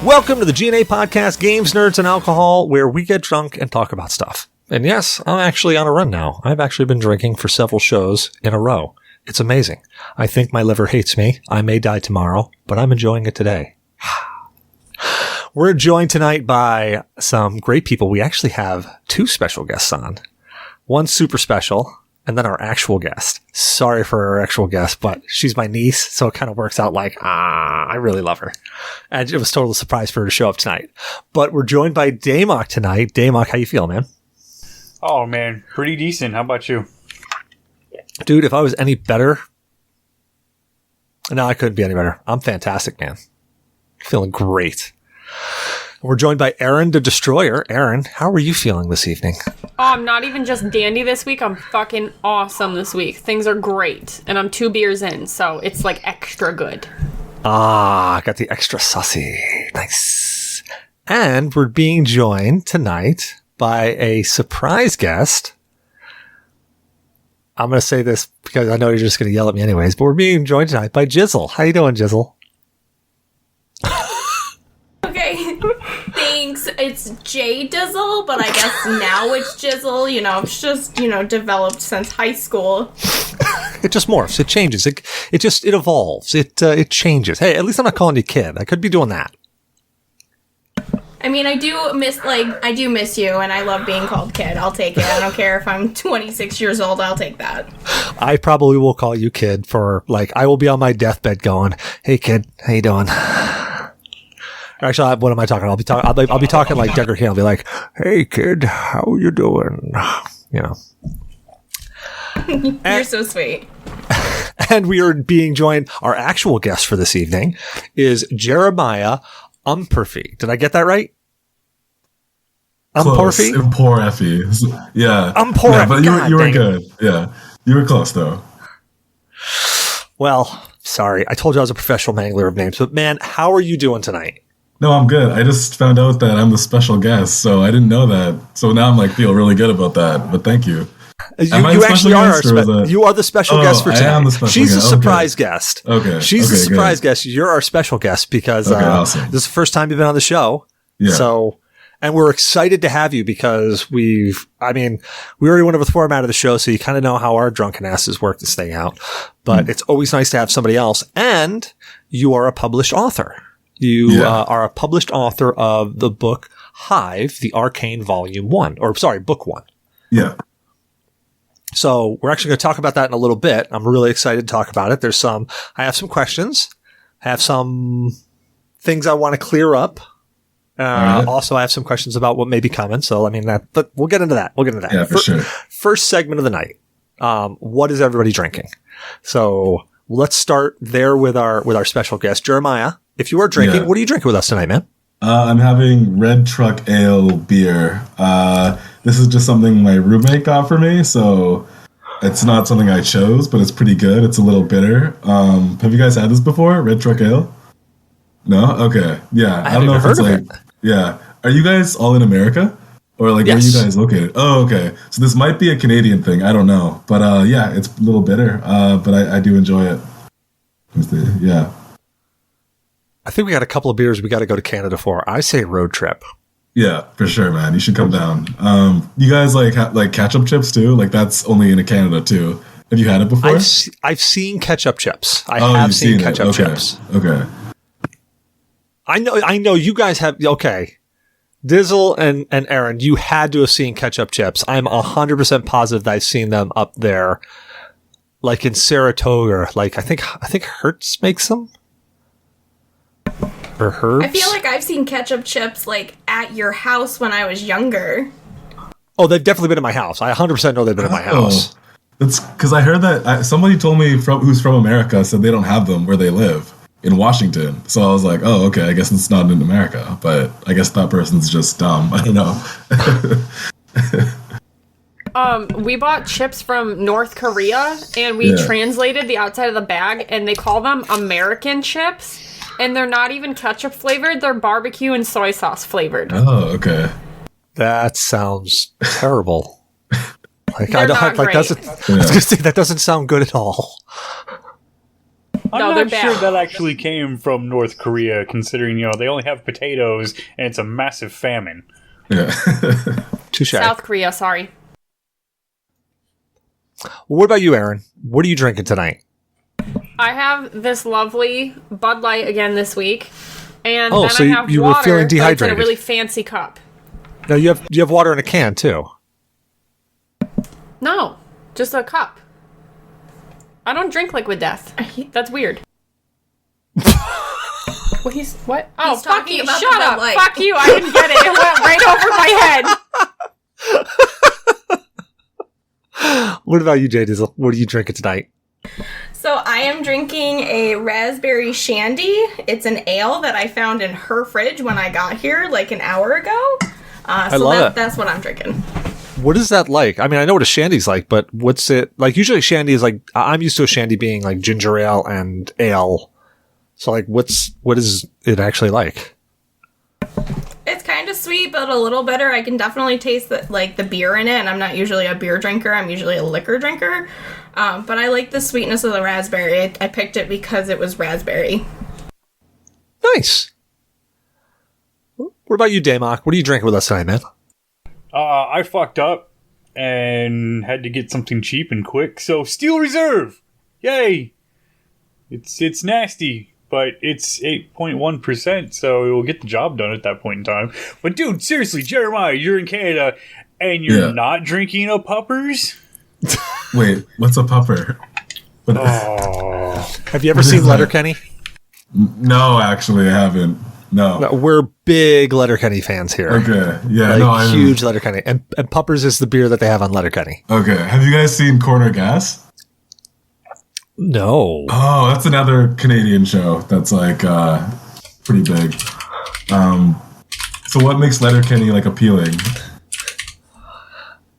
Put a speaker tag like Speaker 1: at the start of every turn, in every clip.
Speaker 1: Welcome to the G.N.A podcast, Games, Nerds, and Alcohol, where we get drunk and talk about stuff. And yes, I'm actually on a run now. I've actually been drinking for several shows in a row. It's amazing. I think my liver hates me. I may die tomorrow, but I'm enjoying it today. We're joined tonight by some great people. We actually have two special guests on. One super special, and then our actual guest. Sorry for our actual guest, but she's my niece, so it kind of works out like, I really love her. And it was a total surprise for her to show up tonight. But we're joined by Damok tonight. Damok, how you feeling, man?
Speaker 2: Oh, man, pretty decent. How about you?
Speaker 1: Dude, if I was any better... No, I couldn't be any better. I'm fantastic, man. Feeling great. We're joined by Erin Da Destroyer. Erin, how are you feeling this evening?
Speaker 3: Oh, I'm not even just dandy this week. I'm fucking awesome this week. Things are great. And I'm 2 beers in, so it's like extra good.
Speaker 1: Got the extra saucy. Nice. And we're being joined tonight by a surprise guest. I'm going to say this because I know you're just going to yell at me anyways, but we're being joined tonight by Jizzle. How you doing, Jizzle?
Speaker 4: Okay, thanks. It's J Dizzle, but I guess now it's Jizzle. You know, it's just, developed since high school.
Speaker 1: It just morphs. It changes. It evolves. It changes. Hey, at least I'm not calling you kid. I could be doing that.
Speaker 4: I mean, I do miss you, and I love being called kid. I'll take it. I don't care if I'm 26 years old. I'll take that.
Speaker 1: I probably will call you kid for, I will be on my deathbed going, hey, kid, how you doing? Actually, what am I talking? I'll be talking like Decker King. I'll be like, "Hey, kid, how you doing?"
Speaker 4: You're so sweet.
Speaker 1: And we are being joined. Our actual guest for this evening is Jeremiah Ukponrefe. Did I get that right?
Speaker 5: Ukponrefe? Ukponrefe. Yeah.
Speaker 1: Ukponrefe.
Speaker 5: Yeah, but you were good. Yeah. You were close, though.
Speaker 1: Well, sorry. I told you I was a professional mangler of names, but man, how are you doing tonight?
Speaker 5: No, I'm good. I just found out that I'm the special guest, so I didn't know that. So now I'm feel really good about that. But thank you.
Speaker 1: You actually are. You are the special guest for tonight.
Speaker 5: I am the special
Speaker 1: She's
Speaker 5: guest.
Speaker 1: a surprise guest.
Speaker 5: Okay.
Speaker 1: She's a surprise guest. You're our special guest because
Speaker 5: awesome.
Speaker 1: This is the first time you've been on the show.
Speaker 5: Yeah.
Speaker 1: So, and we're excited to have you because we already went over the format of the show, so you kind of know how our drunken asses work this thing out. But it's always nice to have somebody else. And you are a published author. You are a published author of the book Hive, the Arcane Volume 1. Book 1.
Speaker 5: Yeah.
Speaker 1: So we're actually going to talk about that in a little bit. I'm really excited to talk about it. I have some questions. I have some things I want to clear up. Also, I have some questions about what may be coming. So, but we'll get into that.
Speaker 5: Yeah, for sure.
Speaker 1: First segment of the night. What is everybody drinking? So let's start there with our special guest, Jeremiah. If you are drinking, what are you drinking with us tonight, man?
Speaker 5: I'm having Red Truck Ale beer. This is just something my roommate got for me, so it's not something I chose, but it's pretty good. It's a little bitter. Have you guys had this before? Red Truck Ale? No? Okay. Yeah. I don't know if it's like... Yeah. Are you guys all in America? Or where are you guys located? Oh, okay. So this might be a Canadian thing. I don't know. But yeah, it's a little bitter. But I do enjoy it. Yeah.
Speaker 1: I think we got a couple of beers we got to go to Canada for. I say road trip.
Speaker 5: Yeah, for sure, man. You should come down. You guys like ketchup chips too? That's only in Canada too. Have you had it before?
Speaker 1: I've seen ketchup chips. I have seen ketchup chips.
Speaker 5: Okay.
Speaker 1: I know you guys have. Okay. Dizzle and Erin, you had to have seen ketchup chips. I'm 100% positive that I've seen them up there, in Saratoga. I think Hertz makes them. Or Herbs?
Speaker 4: I feel like I've seen ketchup chips at your house when I was younger.
Speaker 1: Oh, they've definitely been in my house. I 100% know they've been in my house.
Speaker 5: That's because I heard that somebody told me who's from America said they don't have them where they live in Washington. So I was like, oh, okay, I guess it's not in America. But I guess that person's just dumb. I don't know.
Speaker 3: We bought chips from North Korea, and we translated the outside of the bag, and they call them American chips. And they're not even ketchup flavored; they're barbecue and soy sauce flavored.
Speaker 5: Oh, okay.
Speaker 1: That sounds terrible.
Speaker 3: I was gonna say
Speaker 1: that doesn't sound good at all.
Speaker 2: I'm
Speaker 3: they're
Speaker 2: not sure
Speaker 3: bad.
Speaker 2: that actually came from North Korea, considering, they only have potatoes and it's a massive famine.
Speaker 5: Yeah.
Speaker 1: Touche.
Speaker 3: South Korea, sorry.
Speaker 1: What about you, Aaron? What are you drinking tonight?
Speaker 3: I have this lovely Bud Light again this week. And
Speaker 1: Oh,
Speaker 3: then
Speaker 1: so
Speaker 3: I have
Speaker 1: you were
Speaker 3: water,
Speaker 1: feeling
Speaker 3: but it's in
Speaker 1: dehydrated.
Speaker 3: a really fancy cup.
Speaker 1: No, you have water in a can too.
Speaker 3: No, just a cup. I don't drink liquid death. That's weird. What? Oh,
Speaker 4: He's
Speaker 3: fuck
Speaker 4: talking
Speaker 3: you.
Speaker 4: about
Speaker 3: Shut
Speaker 4: the Bud
Speaker 3: up.
Speaker 4: Light.
Speaker 3: Fuck you. I didn't get it. It went right over my head.
Speaker 1: What about you, Jay Dizzle? What are you drinking tonight?
Speaker 4: So I am drinking a raspberry shandy. It's an ale that I found in her fridge when I got here like an hour ago.
Speaker 1: I love it.
Speaker 4: That's what I'm drinking.
Speaker 1: What is that like? I mean, I know what a shandy's like, but what's it like? Usually, shandy is like I'm used to a shandy being like ginger ale and ale. So, like, what is it actually like?
Speaker 4: It's kind of sweet, but a little bitter. I can definitely taste the beer in it, and I'm not usually a beer drinker. I'm usually a liquor drinker. But I like the sweetness of the raspberry. I picked it because it was raspberry.
Speaker 1: Nice. What about you, Damok? What are you drinking with us tonight, man?
Speaker 2: I fucked up and had to get something cheap and quick, so Steel Reserve! Yay! It's nasty, but it's 8.1%, so it will get the job done at that point in time. But dude, seriously, Jeremiah, you're in Canada, and you're not drinking a puppers?
Speaker 5: Wait, what's a pupper?
Speaker 2: Oh.
Speaker 1: Have you ever seen Letterkenny?
Speaker 5: No, actually, I haven't. No.
Speaker 1: We're big Letterkenny fans here.
Speaker 5: Okay. Yeah.
Speaker 1: Like, huge Letterkenny. And Puppers is the beer that they have on Letterkenny.
Speaker 5: Okay. Have you guys seen Corner Gas?
Speaker 1: No.
Speaker 5: Oh, that's another Canadian show that's like pretty big. So what makes Letterkenny like appealing?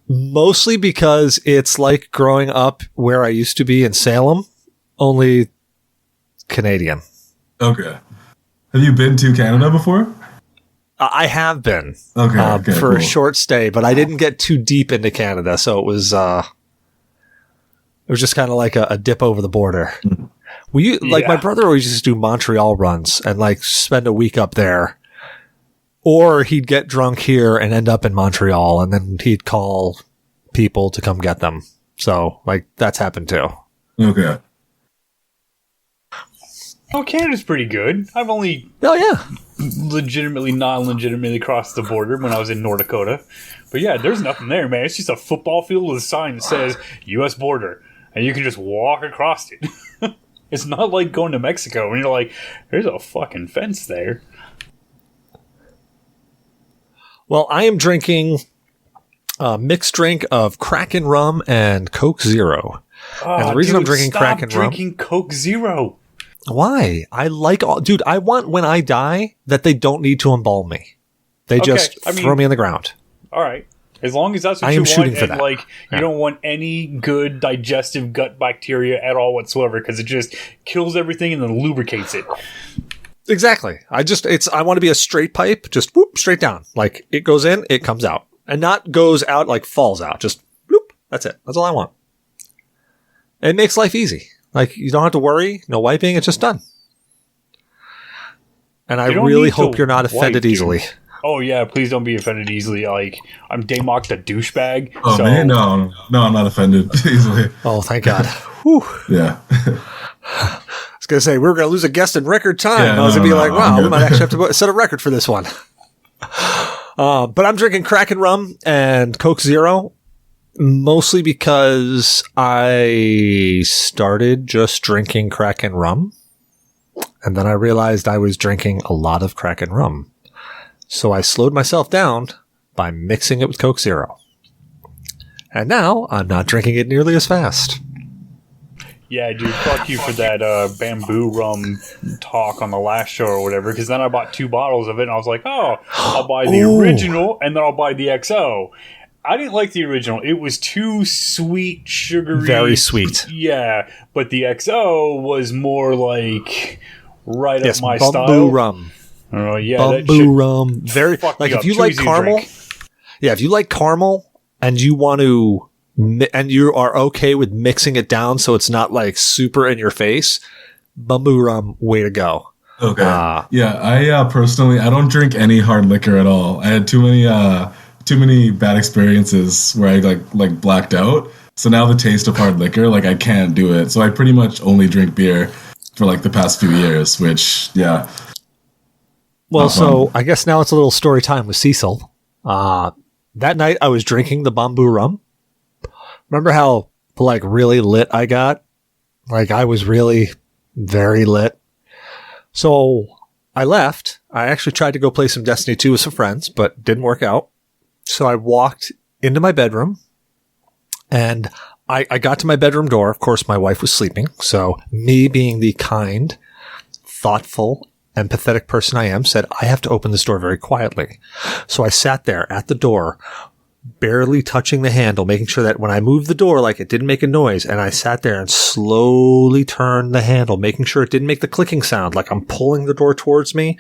Speaker 1: Mostly because it's like growing up where I used to be in Salem, only Canadian.
Speaker 5: Okay. Have you been to Canada before?
Speaker 1: I have been.
Speaker 5: Okay,
Speaker 1: for
Speaker 5: cool.
Speaker 1: a short stay, but I didn't get too deep into Canada, so it was just kind of like a dip over the border. My brother always used to do Montreal runs and like spend a week up there. Or he'd get drunk here and end up in Montreal, and then he'd call people to come get them. So, like, that's happened too.
Speaker 5: Okay.
Speaker 2: Oh, Canada's pretty good. I've only non-legitimately crossed the border when I was in North Dakota. But yeah, there's nothing there, man. It's just a football field with a sign that says U.S. border. And you can just walk across it. It's not like going to Mexico and you're like, there's a fucking fence there.
Speaker 1: Well, I am drinking a mixed drink of Kraken rum and Coke Zero. And the reason I'm drinking Kraken rum...
Speaker 2: drinking Coke Zero.
Speaker 1: Why? I want when I die that they don't need to embalm me. They just throw me on the ground.
Speaker 2: All right. As long as that's what
Speaker 1: I
Speaker 2: you
Speaker 1: am
Speaker 2: want,
Speaker 1: shooting for
Speaker 2: and
Speaker 1: that.
Speaker 2: you don't want any good digestive gut bacteria at all whatsoever, because it just kills everything and then lubricates it.
Speaker 1: Exactly. I want to be a straight pipe, just whoop, straight down. Like, it goes in, it comes out. And not goes out like falls out. Just whoop. That's it. That's all I want. It makes life easy. Like, you don't have to worry, no wiping, it's just done. And I really hope you're not offended easily.
Speaker 2: Oh yeah, please don't be offended easily. Like, I'm Damok the douchebag.
Speaker 5: Oh man, no, I'm not offended easily.
Speaker 1: Oh, thank God. Whew.
Speaker 5: Yeah.
Speaker 1: I was going to say, we were going to lose a guest in record time. I was going to be like, wow, we might actually have to set a record for this one. But I'm drinking Kraken rum and Coke Zero, mostly because I started just drinking Kraken rum. And then I realized I was drinking a lot of Kraken rum. So I slowed myself down by mixing it with Coke Zero. And now I'm not drinking it nearly as fast.
Speaker 2: Yeah, dude, fuck you for that bamboo rum talk on the last show or whatever, because then I bought 2 bottles of it, and I was like, oh, I'll buy the original, and then I'll buy the XO. I didn't like the original. It was too sweet, sugary.
Speaker 1: Very sweet.
Speaker 2: Yeah, but the XO was more like right up my style.
Speaker 1: Bamboo rum.
Speaker 2: Oh, yeah.
Speaker 1: Bamboo rum. Very, like, if you like caramel, if you like caramel, and you want to... and you are okay with mixing it down so it's not like super in your face, Bamboo rum, way to go.
Speaker 5: Okay. Yeah, I personally, I don't drink any hard liquor at all. I had too many bad experiences where I like blacked out. So now the taste of hard liquor, like I can't do it. So I pretty much only drink beer for like the past few years, which, yeah.
Speaker 1: Well, so I guess now it's a little story time with Cecil. That night I was drinking the bamboo rum. Remember how like really lit I got? Like I was really very lit. So I left. I actually tried to go play some Destiny 2 with some friends, but didn't work out. So I walked into my bedroom and I got to my bedroom door. Of course, my wife was sleeping. So me being the kind, thoughtful, empathetic person I am said, I have to open this door very quietly. So I sat there at the door, barely touching the handle, making sure that when I moved the door, like it didn't make a noise. And I sat there and slowly turned the handle, making sure it didn't make the clicking sound, like I'm pulling the door towards me,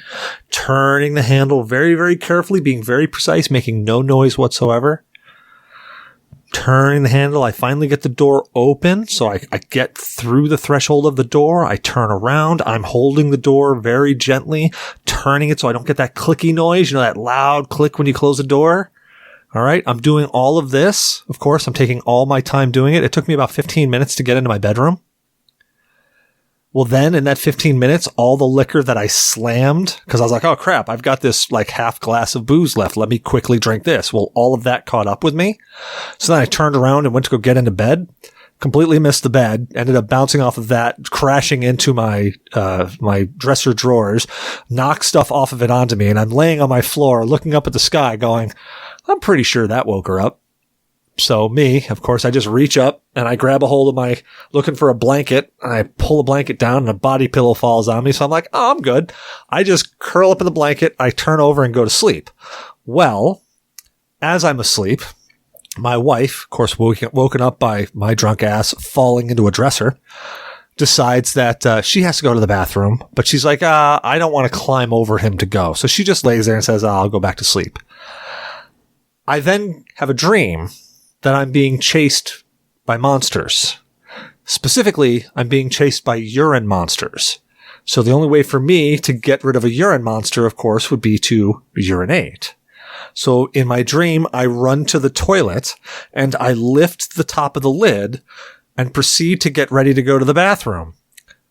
Speaker 1: turning the handle very, very carefully, being very precise, making no noise whatsoever. Turning the handle, I finally get the door open, so I get through the threshold of the door, I turn around, I'm holding the door very gently, turning it so I don't get that clicky noise, you know, that loud click when you close the door. All right, I'm doing all of this. Of course, I'm taking all my time doing it. It took me about 15 minutes to get into my bedroom. Well, then in that 15 minutes, all the liquor that I slammed, because I was like, oh crap, I've got this like half glass of booze left. Let me quickly drink this. Well, all of that caught up with me. So then I turned around and went to go get into bed, completely missed the bed, ended up bouncing off of that, crashing into my dresser drawers, knocked stuff off of it onto me. And I'm laying on my floor looking up at the sky going, I'm pretty sure that woke her up. So me, of course, I just reach up and I grab a hold of looking for a blanket, and I pull the blanket down and a body pillow falls on me. So I'm like, oh, I'm good. I just curl up in the blanket. I turn over and go to sleep. Well, as I'm asleep, my wife, of course, woken up by my drunk ass falling into a dresser, decides that she has to go to the bathroom, but she's like, I don't want to climb over him to go. So she just lays there and says, I'll go back to sleep. I then have a dream that I'm being chased by monsters. Specifically, I'm being chased by urine monsters. So the only way for me to get rid of a urine monster, of course, would be to urinate. So in my dream, I run to the toilet and I lift the top of the lid and proceed to get ready to go to the bathroom.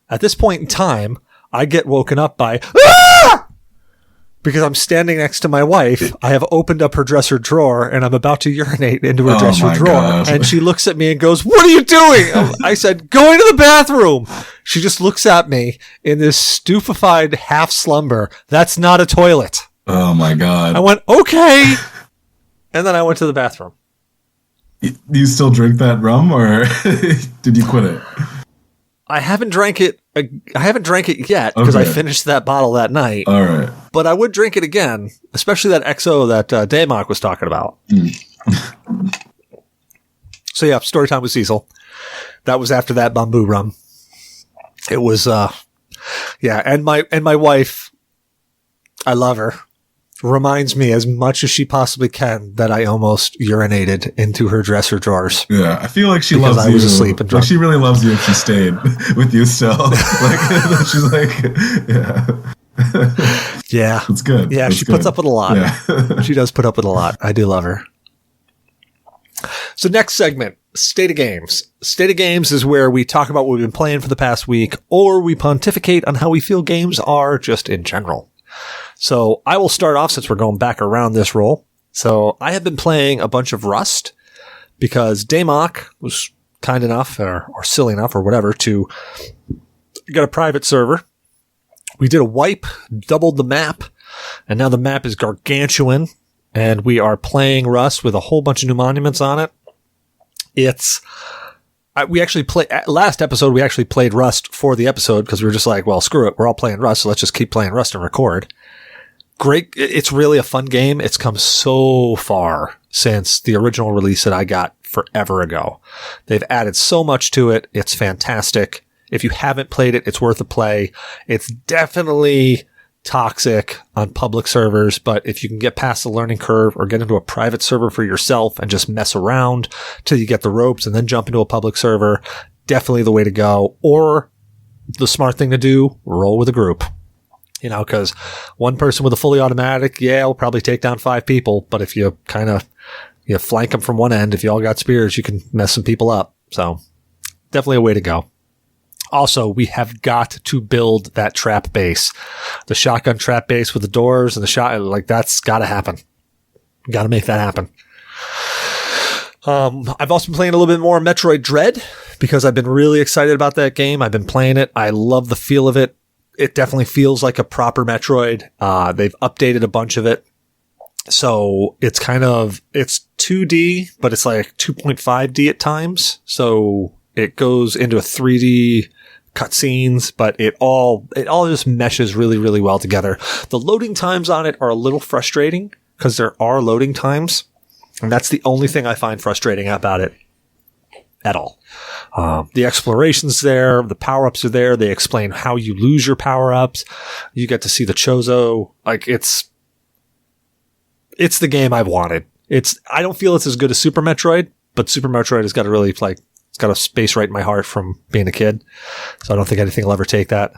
Speaker 1: At this point in time, I get woken up by, ah! Because I'm standing next to my wife. I have opened up her dresser drawer and I'm about to urinate into her dresser drawer. God. And she looks at me and goes, what are you doing? I said, going to the bathroom. She just looks at me in this stupefied half slumber. That's not a toilet.
Speaker 5: Oh my God.
Speaker 1: I went, okay. And then I went to the bathroom.
Speaker 5: Do you still drink that rum or did you quit it?
Speaker 1: I haven't drank it yet because I finished that bottle that night.
Speaker 5: All right.
Speaker 1: But I would drink it again, especially that XO that Damok was talking about. So yeah, story time with Cecil. That was after that bamboo rum. It was, and my wife, I love her, reminds me as much as she possibly can that I almost urinated into her dresser drawers.
Speaker 5: Yeah, I feel like she loves you. I was asleep and drunk. Like she really loves you if she stayed with you still. Like she's like, yeah.
Speaker 1: Yeah.
Speaker 5: It's good.
Speaker 1: Yeah, she puts up with a lot. Yeah. She does put up with a lot. I do love her. So next segment, State of Games. State of Games is where we talk about what we've been playing for the past week, or we pontificate on how we feel games are just in general. So I will start off since we're going back around this roll. So I have been playing a bunch of Rust because Damok was kind enough or silly enough or whatever to get a private server. We did a wipe, doubled the map, and now the map is gargantuan, and we are playing Rust with a whole bunch of new monuments on it. Last episode, we actually played Rust for the episode because we were just like, well, screw it. We're all playing Rust, so let's just keep playing Rust and record. Great. It's really a fun game. It's come so far since the original release that I got forever ago. They've added so much to it. It's fantastic. If you haven't played it, it's worth a play. It's definitely toxic on public servers, but if you can get past the learning curve or get into a private server for yourself and just mess around till you get the ropes and then jump into a public server, definitely the way to go. Or the smart thing to do, roll with a group. You know, because one person with a fully automatic, will probably take down 5 people. But if you kind of flank them from one end, if you all got spears, you can mess some people up. So definitely a way to go. Also, we have got to build that trap base, the shotgun trap base with the doors and the shot. Like, that's got to happen. Got to make that happen. I've also been playing a little bit more Metroid Dread because I've been really excited about that game. I've been playing it. I love the feel of it. It definitely feels like a proper Metroid. They've updated a bunch of it. So it's 2D, but it's like 2.5D at times. So it goes into a 3D cutscenes, but it all just meshes really, really well together. The loading times on it are a little frustrating because there are loading times. And that's the only thing I find frustrating about it at all. The exploration's there. The power-ups are there. They explain how you lose your power-ups. You get to see the Chozo. Like, it's the game I've wanted. I don't feel it's as good as Super Metroid, but Super Metroid has got it's got a space right in my heart from being a kid. So I don't think anything will ever take that.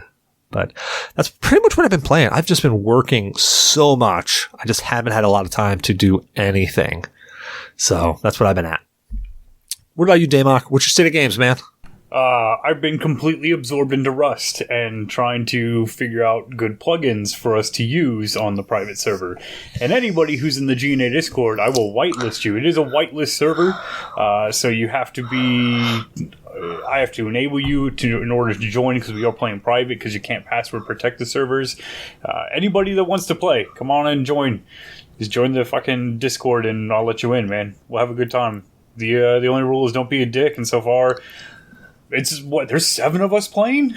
Speaker 1: But that's pretty much what I've been playing. I've just been working so much. I just haven't had a lot of time to do anything. So that's what I've been at. What about you, Damok? What's your state of games, man?
Speaker 2: I've been completely absorbed into Rust and trying to figure out good plugins for us to use on the private server. And anybody who's in the G.N.A. Discord, I will whitelist you. It is a whitelist server, so you have to be... I have to enable you in order to join because we are playing private because you can't password protect the servers. Anybody that wants to play, come on and join. Just join the fucking Discord and I'll let you in, man. We'll have a good time. The only rule is don't be a dick, and so far... there's 7 of us playing?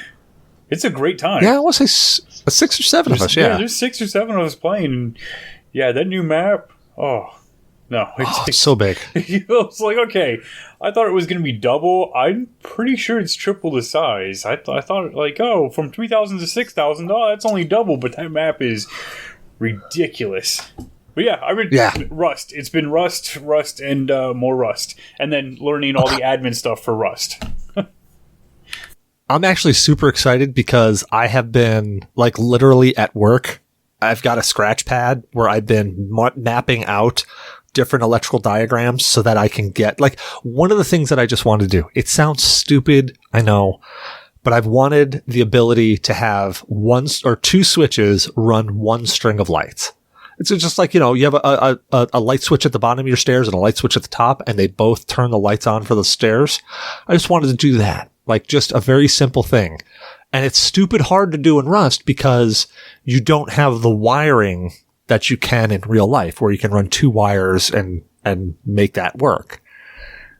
Speaker 2: It's a great time.
Speaker 1: Yeah, I want to say 6 or 7 of us, yeah.
Speaker 2: There's 6 or 7 of us playing. And yeah, that new map, no.
Speaker 1: It's so big.
Speaker 2: It's like, okay, I thought it was going to be double. I'm pretty sure it's triple the size. I thought, like, from 3,000 to 6,000, that's only double, but that map is ridiculous. But yeah, Rust. It's been Rust, and more Rust. And then learning all the admin stuff for Rust.
Speaker 1: I'm actually super excited because I have been, like, literally at work. I've got a scratch pad where I've been mapping out different electrical diagrams so that I can get, like, one of the things that I just wanted to do. It sounds stupid, I know, but I've wanted the ability to have 1 or 2 switches run 1 string of lights. It's just like, you have a light switch at the bottom of your stairs and a light switch at the top, and they both turn the lights on for the stairs. I just wanted to do that. Like, just a very simple thing. And it's stupid hard to do in Rust because you don't have the wiring that you can in real life, where you can run 2 wires and make that work.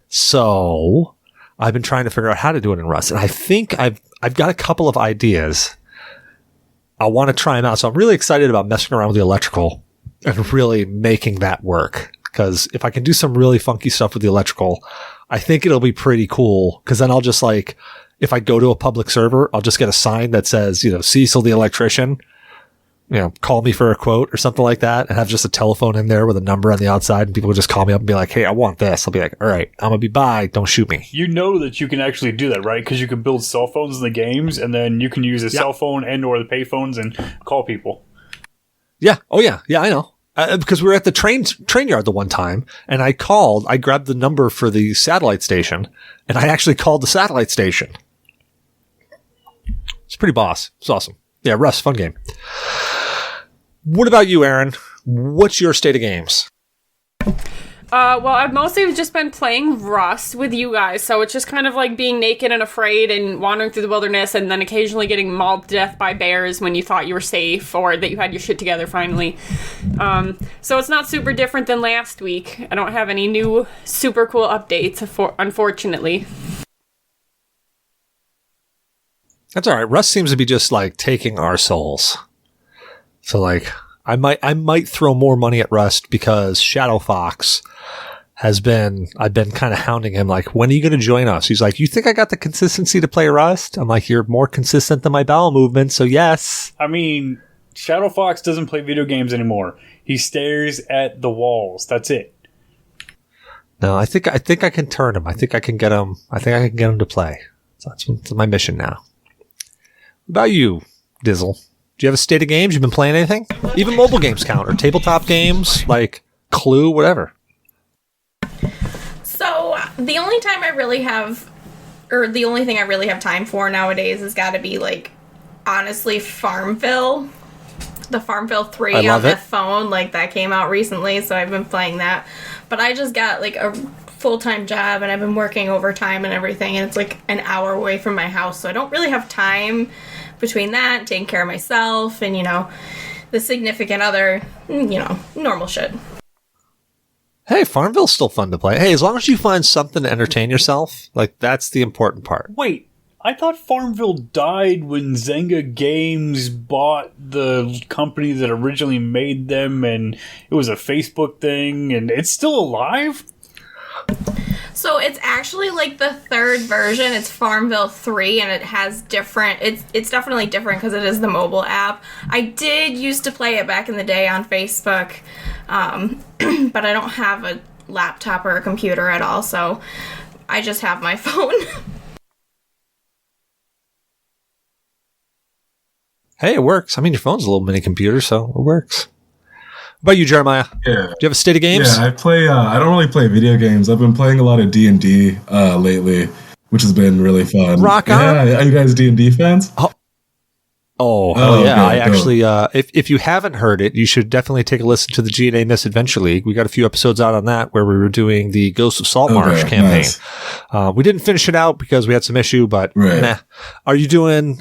Speaker 1: So I've been trying to figure out how to do it in Rust. And I think I've got a couple of ideas. I want to try them out. So I'm really excited about messing around with the electrical and really making that work. Because if I can do some really funky stuff with the electrical, I think it'll be pretty cool. Because then I'll just, like, if I go to a public server, I'll just get a sign that says, Cecil the electrician, call me for a quote or something like that, and have just a telephone in there with a number on the outside, and people will just call me up and be like, hey, I want this. I'll be like, all right, I'm going to be by. Don't shoot me.
Speaker 2: You know that you can actually do that, right? Because you can build cell phones in the games, and then you can use a cell phone and or the pay phones and call people.
Speaker 1: Yeah. Oh, yeah. Yeah, I know. Because we were at the train yard the one time, and I grabbed the number for the satellite station, and I actually called the satellite station. It's pretty boss. It's awesome. Yeah, Rust, fun game. What about you, Erin? What's your state of games?
Speaker 3: Well, I've mostly just been playing Rust with you guys, so it's just kind of like being naked and afraid and wandering through the wilderness and then occasionally getting mauled to death by bears when you thought you were safe or that you had your shit together finally. So it's not super different than last week. I don't have any new super cool updates, unfortunately.
Speaker 1: That's all right. Rust seems to be just, like, taking our souls. So, like, I might throw more money at Rust because Shadow Fox I've been kind of hounding him, like, when are you going to join us? He's like, you think I got the consistency to play Rust? I'm like, you're more consistent than my bowel movement, so yes.
Speaker 2: I mean, Shadow Fox doesn't play video games anymore. He stares at the walls. That's it.
Speaker 1: No, I think I can turn him. I think I can get him to play. So that's my mission now. about you, Dizzle? Do you have a state of games? You've been playing anything? Even mobile games count, or tabletop games like Clue, whatever.
Speaker 4: So the only time I really have, or the only thing I really have time for nowadays has got to be like, honestly, Farmville. The Farmville 3 on the phone, like that came out recently, so I've been playing that. But I just got like a full-time job and I've been working overtime and everything, and it's like an hour away from my house, so I don't really have time between that, taking care of myself, and, you know, the significant other, you know, normal shit.
Speaker 1: Hey, Farmville's still fun to play. Hey, as long as you find something to entertain yourself, like, that's the important part.
Speaker 2: Wait, I thought Farmville died when Zynga Games bought the company that originally made them, and it was a Facebook thing, and it's still alive?
Speaker 4: So it's actually like the third version. It's Farmville 3, and it has different... It's definitely different because it is the mobile app. I did used to play it back in the day on Facebook, but I don't have a laptop or a computer at all, so I just have my phone.
Speaker 1: Hey, it works. I mean, your phone's a little mini computer, so it works. What about you, Jeremiah?
Speaker 5: Yeah.
Speaker 1: Do you have a state of games?
Speaker 5: Yeah, I play. I don't really play video games. I've been playing a lot of D&D lately, which has been really fun.
Speaker 1: Rock on.
Speaker 5: Yeah, are you guys D&D fans?
Speaker 1: Oh, hell yeah. I actually, if you haven't heard it, you should definitely take a listen to the G.N.A. Misadventure League. We got a few episodes out on that where we were doing the Ghosts of Saltmarsh campaign. Nice. We didn't finish it out because we had some issue, but nah. Are you doing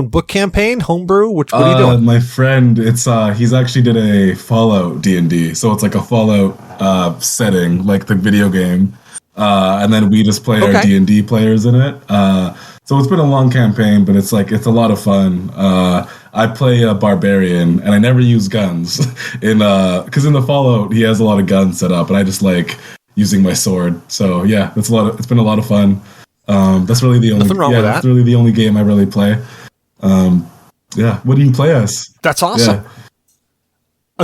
Speaker 1: book campaign, homebrew? What are you doing?
Speaker 5: My friend, he's actually did a Fallout D&D. So it's like a Fallout setting, like the video game. And then we just play our D&D players in it. So it's been a long campaign, but it's a lot of fun. I play a barbarian, and I never use guns. Because in the Fallout, he has a lot of guns set up, and I just like using my sword. So yeah, it's been a lot of fun. That's really the only.
Speaker 1: Nothing wrong with that.
Speaker 5: That's really the only game I really play. Yeah, what do you play as?
Speaker 1: That's awesome. Yeah.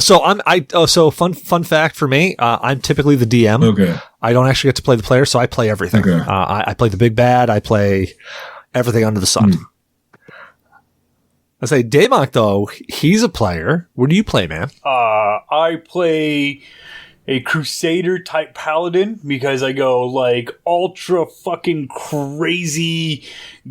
Speaker 1: So fun fact for me, I'm typically the DM.
Speaker 5: Okay.
Speaker 1: I don't actually get to play the player, so I play everything.
Speaker 5: Okay.
Speaker 1: I play the big bad. I play everything under the sun. I say Damok, though, he's a player. What do you play, man?
Speaker 2: I play a Crusader type paladin because I go like ultra fucking crazy.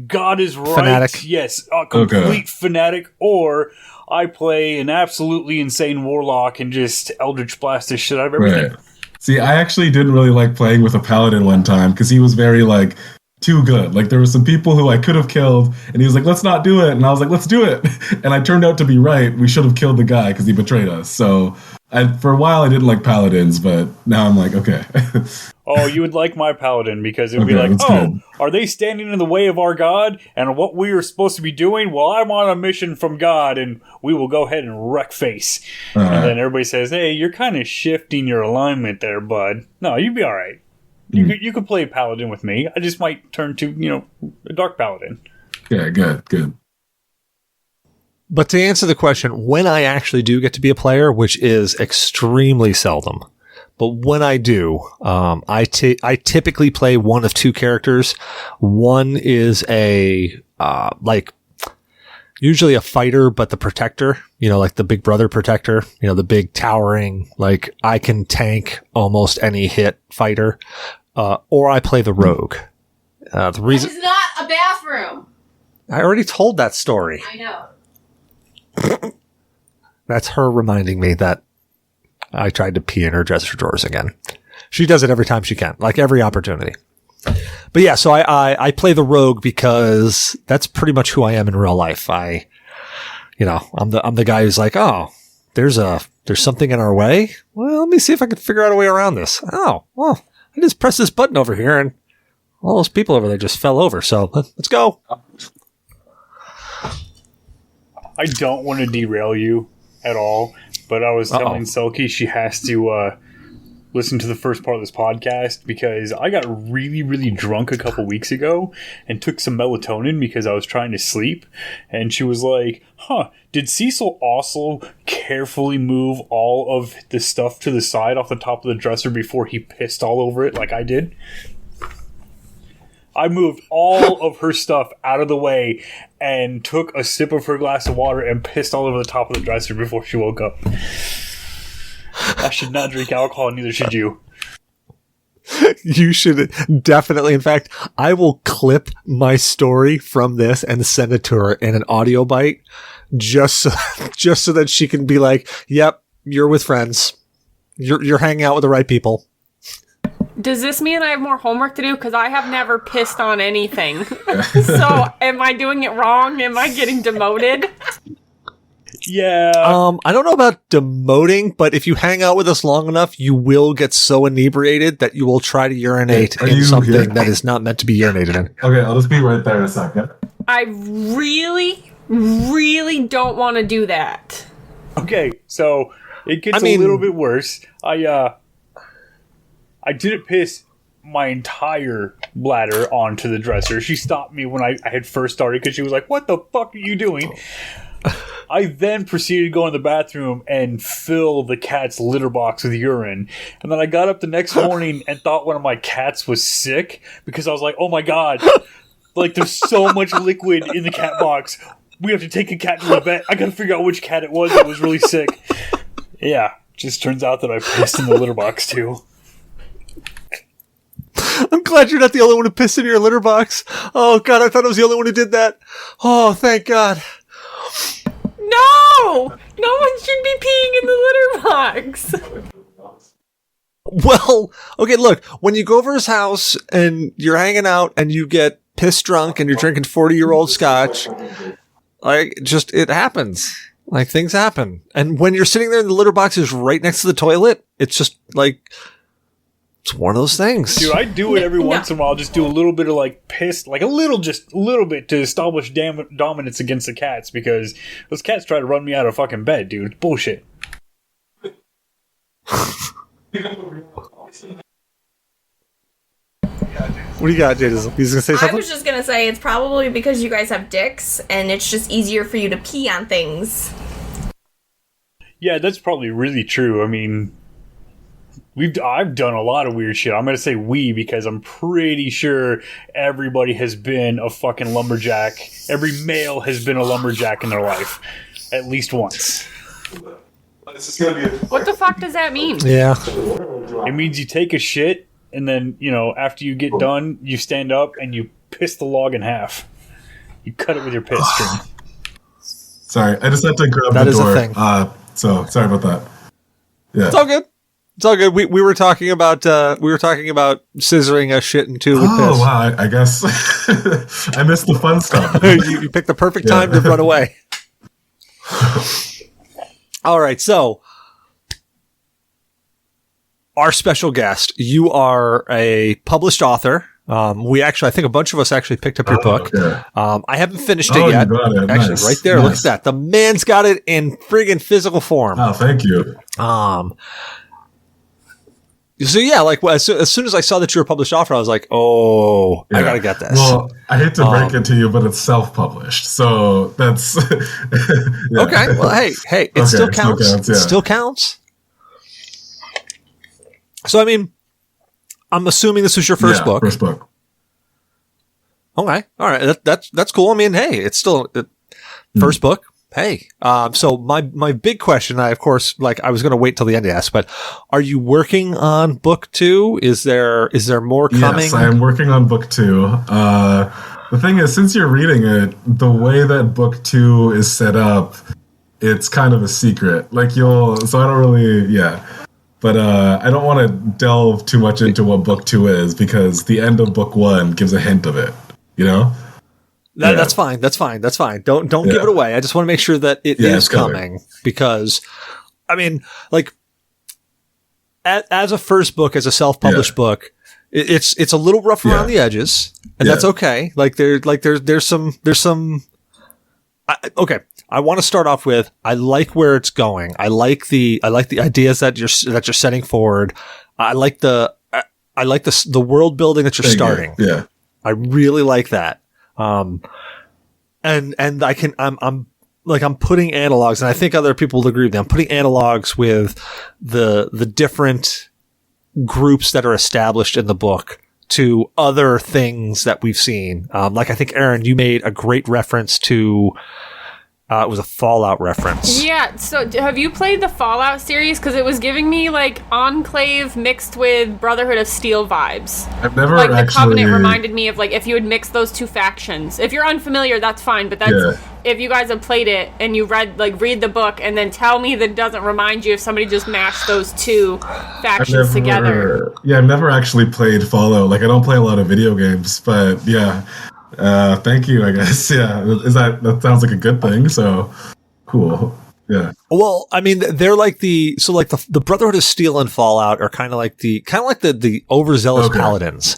Speaker 2: God is right.
Speaker 1: Fanatic.
Speaker 2: Yes, a complete fanatic. Or I play an absolutely insane warlock and just Eldritch Blast the shit out of everything.
Speaker 5: Right. See, I actually didn't really like playing with a paladin one time because he was very like too good. Like there were some people who I could have killed, and he was like, "Let's not do it," and I was like, "Let's do it." And I turned out to be right. We should have killed the guy because he betrayed us. So for a while, I didn't like paladins, but now I'm like, okay.
Speaker 2: Oh, you would like my paladin because it would be like, good. Are they standing in the way of our God and what we are supposed to be doing? Well, I'm on a mission from God, and we will go ahead and wreck face. And then everybody says, "Hey, you're kind of shifting your alignment there, bud." No, you'd be all right. You could play paladin with me. I just might turn to, a dark paladin.
Speaker 5: Yeah, good.
Speaker 1: But to answer the question, when I actually do get to be a player, which is extremely seldom, but when I do, I typically play one of two characters. One is usually a fighter, but the protector, like the big brother protector, the big towering, like I can tank almost any hit fighter, or I play the rogue. The reason
Speaker 3: it's not a bathroom.
Speaker 1: I already told that story.
Speaker 3: I know.
Speaker 1: That's her reminding me that I tried to pee in her dresser drawers again. She does it every time she can, like every opportunity. But yeah, so I play the rogue because that's pretty much who I am in real life. I'm the guy who's like, oh, there's something in our way. Well, let me see if I can figure out a way around this. Oh, well, I just pressed this button over here and all those people over there just fell over. So let's go.
Speaker 2: I don't want to derail you at all, but I was telling Selkie she has to listen to the first part of this podcast because I got really, really drunk a couple weeks ago and took some melatonin because I was trying to sleep. And she was like, did Cecil also carefully move all of the stuff to the side off the top of the dresser before he pissed all over it like I did? I moved all of her stuff out of the way and took a sip of her glass of water and pissed all over the top of the dresser before she woke up. I should not drink alcohol, neither should you.
Speaker 1: You should definitely. In fact, I will clip my story from this and send it to her in an audio bite just so that she can be like, yep, you're with friends. You're hanging out with the right people.
Speaker 3: Does this mean I have more homework to do? Because I have never pissed on anything. So, am I doing it wrong? Am I getting demoted?
Speaker 2: Yeah.
Speaker 1: I don't know about demoting, but if you hang out with us long enough, you will get so inebriated that you will try to urinate in something that is not meant to be urinated in.
Speaker 5: Okay, I'll just be right there in a second.
Speaker 3: I really, really don't want to do that.
Speaker 2: Okay, so it gets a little bit worse. I didn't piss my entire bladder onto the dresser. She stopped me when I had first started because she was like, "What the fuck are you doing?" I then proceeded to go in the bathroom and fill the cat's litter box with urine. And then I got up the next morning and thought one of my cats was sick because I was like, oh my god, like there's so much liquid in the cat box. We have to take the cat to the vet. I gotta figure out which cat it was that was really sick. Yeah, just turns out that I pissed in the litter box too.
Speaker 1: I'm glad you're not the only one who pissed in your litter box. Oh god, I thought I was the only one who did that. Oh, thank god.
Speaker 3: No! No one should be peeing in the litter box.
Speaker 1: Well, okay, look, when you go over his house and you're hanging out and you get piss drunk and you're drinking 40-year-old scotch, like, just, it happens. Like, things happen. And when you're sitting there and the litter box is right next to the toilet, it's just, like, it's one of those things.
Speaker 2: Dude, I do it every once in a while. Just do a little bit of like piss, like just a little bit to establish dominance against the cats because those cats try to run me out of fucking bed, dude. It's bullshit.
Speaker 1: What do you got, Jada? He's gonna say something?
Speaker 4: I was just gonna say it's probably because you guys have dicks and it's just easier for you to pee on things.
Speaker 2: Yeah, that's probably really true. I mean, I've done a lot of weird shit. I'm going to say we because I'm pretty sure everybody has been a fucking lumberjack. Every male has been a lumberjack in their life. At least once.
Speaker 3: What the fuck does that mean?
Speaker 1: Yeah.
Speaker 2: It means you take a shit and then, after you get done, you stand up and you piss the log in half. You cut it with your piss string.
Speaker 5: Sorry, I just had to grab
Speaker 1: that
Speaker 5: the door.
Speaker 1: That is a thing.
Speaker 5: So, sorry about that. Yeah.
Speaker 1: It's all good. It's all good. We were talking about scissoring a shit in two with piss.
Speaker 5: Oh wow! I guess I missed the fun stuff.
Speaker 1: you picked the perfect time to run away. All right, so our special guest. You are a published author. I think a bunch of us actually picked up your book.
Speaker 5: Okay.
Speaker 1: I haven't finished it yet.
Speaker 5: You got it.
Speaker 1: Actually,
Speaker 5: Nice.
Speaker 1: right there.
Speaker 5: Nice.
Speaker 1: Look at that. The man's got it in friggin' physical form.
Speaker 5: Oh, thank you.
Speaker 1: So yeah, like as soon as I saw that you were a published author, I was like, "Oh, yeah. I gotta get this."
Speaker 5: Well, I hate to break it to you, but it's self-published, so that's
Speaker 1: yeah. Okay. Well, hey, it still counts. It still counts. So, I mean, I'm assuming this was your first book.
Speaker 5: First book.
Speaker 1: Okay, all right, that's cool. I mean, hey, it's still first book. Hey, so my big question, I was going to wait till the end to ask, but are you working on book 2? Is there more coming?
Speaker 5: Yes, I am working on book 2. The thing is, since you're reading it, the way that book 2 is set up, it's kind of a secret. So I don't really, But I don't want to delve too much into what book 2 is because the end of book 1 gives a hint of it, That's
Speaker 1: fine. Don't give it away. I just want to make sure that it is coming because, I mean, like, as a first book, as a self-published book, it's a little rough around the edges, and that's okay. There's some. Okay, I want to start off with I like where it's going. I like the ideas that you're setting forward. I like the world building that you're starting.
Speaker 5: Yeah,
Speaker 1: I really like that. And I'm putting analogs, and I think other people will agree with me. I'm putting analogs with the different groups that are established in the book to other things that we've seen. Like I think, Erin, you made a great reference to, it was a Fallout reference.
Speaker 3: Yeah, so have you played the Fallout series? Because it was giving me, like, Enclave mixed with Brotherhood of Steel vibes.
Speaker 5: I've never
Speaker 3: like,
Speaker 5: actually...
Speaker 3: the Covenant reminded me of, like, if you had mixed those two factions. If you're unfamiliar, that's fine, but that's... If you guys have played it and you read the book and then tell me that doesn't remind you if somebody just mashed those two factions together.
Speaker 5: Yeah, I've never actually played Fallout. Like, I don't play a lot of video games, but yeah... thank you, I guess. Yeah, that sounds like a good thing. So cool. Yeah.
Speaker 1: Well, I mean, they're like the Brotherhood of Steel and Fallout are kind of like the overzealous paladins.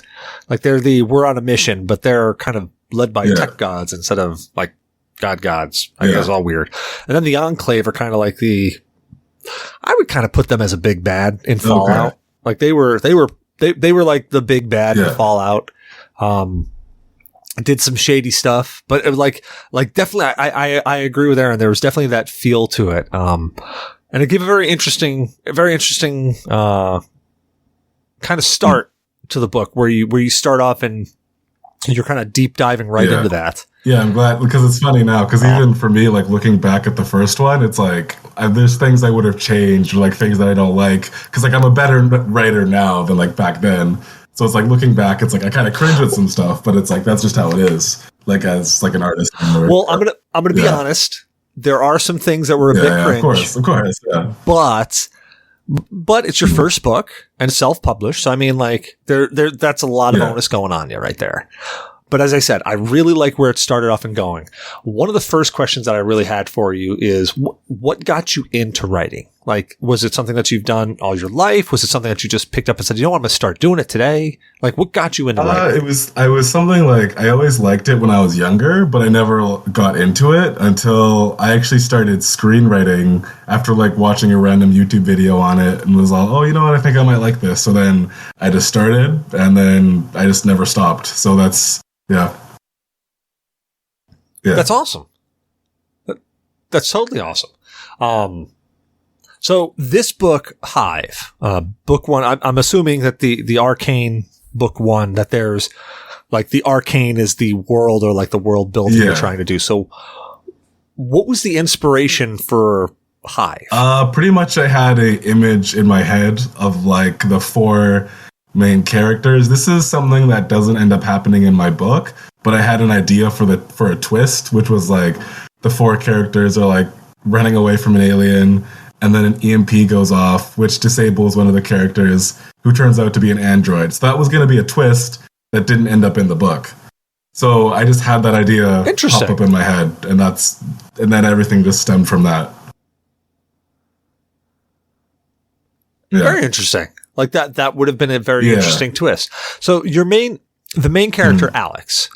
Speaker 1: Like we're on a mission, but they're kind of led by tech gods instead of like gods. I guess all weird. And then the Enclave are kind of like I would kind of put them as a big bad in Fallout. Okay. Like they were like the big bad in Fallout. Did some shady stuff, but it was like definitely, I agree with Erin. There was definitely that feel to it. And it gave a very interesting, kind of start to the book where you start off and you're kind of deep diving right into that.
Speaker 5: Yeah, I'm glad, because it's funny now, because even for me, like looking back at the first one, it's like, there's things I would have changed, or like things that I don't like, because like I'm a better writer now than like back then. So it's like looking back, it's like I kind of cringe at some stuff, but it's like that's just how it is. Like as like an artist.
Speaker 1: Well, I'm gonna be honest. There are some things that were a bit cringe.
Speaker 5: Of course, yeah.
Speaker 1: But it's your first book and self-published, so I mean, like that's a lot of onus going on you right there. But as I said, I really like where it started off and going. One of the first questions that I really had for you is what got you into writing? Like, was it something that you've done all your life? Was it something that you just picked up and said, you know what, I'm going to start doing it today? Like, what got you into writing?
Speaker 5: I was something like, I always liked it when I was younger, but I never got into it until I actually started screenwriting after like watching a random YouTube video on it and was all, oh, you know what, I think I might like this. So then I just started and then I just never stopped. So that's... Yeah.
Speaker 1: That's awesome. That's totally awesome. So this book, Hive, book one, I'm assuming that the Arcane book one, that there's like the Arcane is the world or like the world building you're trying to do. So what was the inspiration for Hive?
Speaker 5: Pretty much I had a image in my head of like the four main characters. This is something that doesn't end up happening in my book, but I had an idea for a twist, which was like the four characters are like running away from an alien, and then an EMP goes off, which disables one of the characters, who turns out to be an android. So that was going to be a twist that didn't end up in the book. So I just had that idea pop up in my head, and then everything just stemmed from that.
Speaker 1: Yeah. Very interesting. Like that would have been a very interesting twist. So the main character, Alex,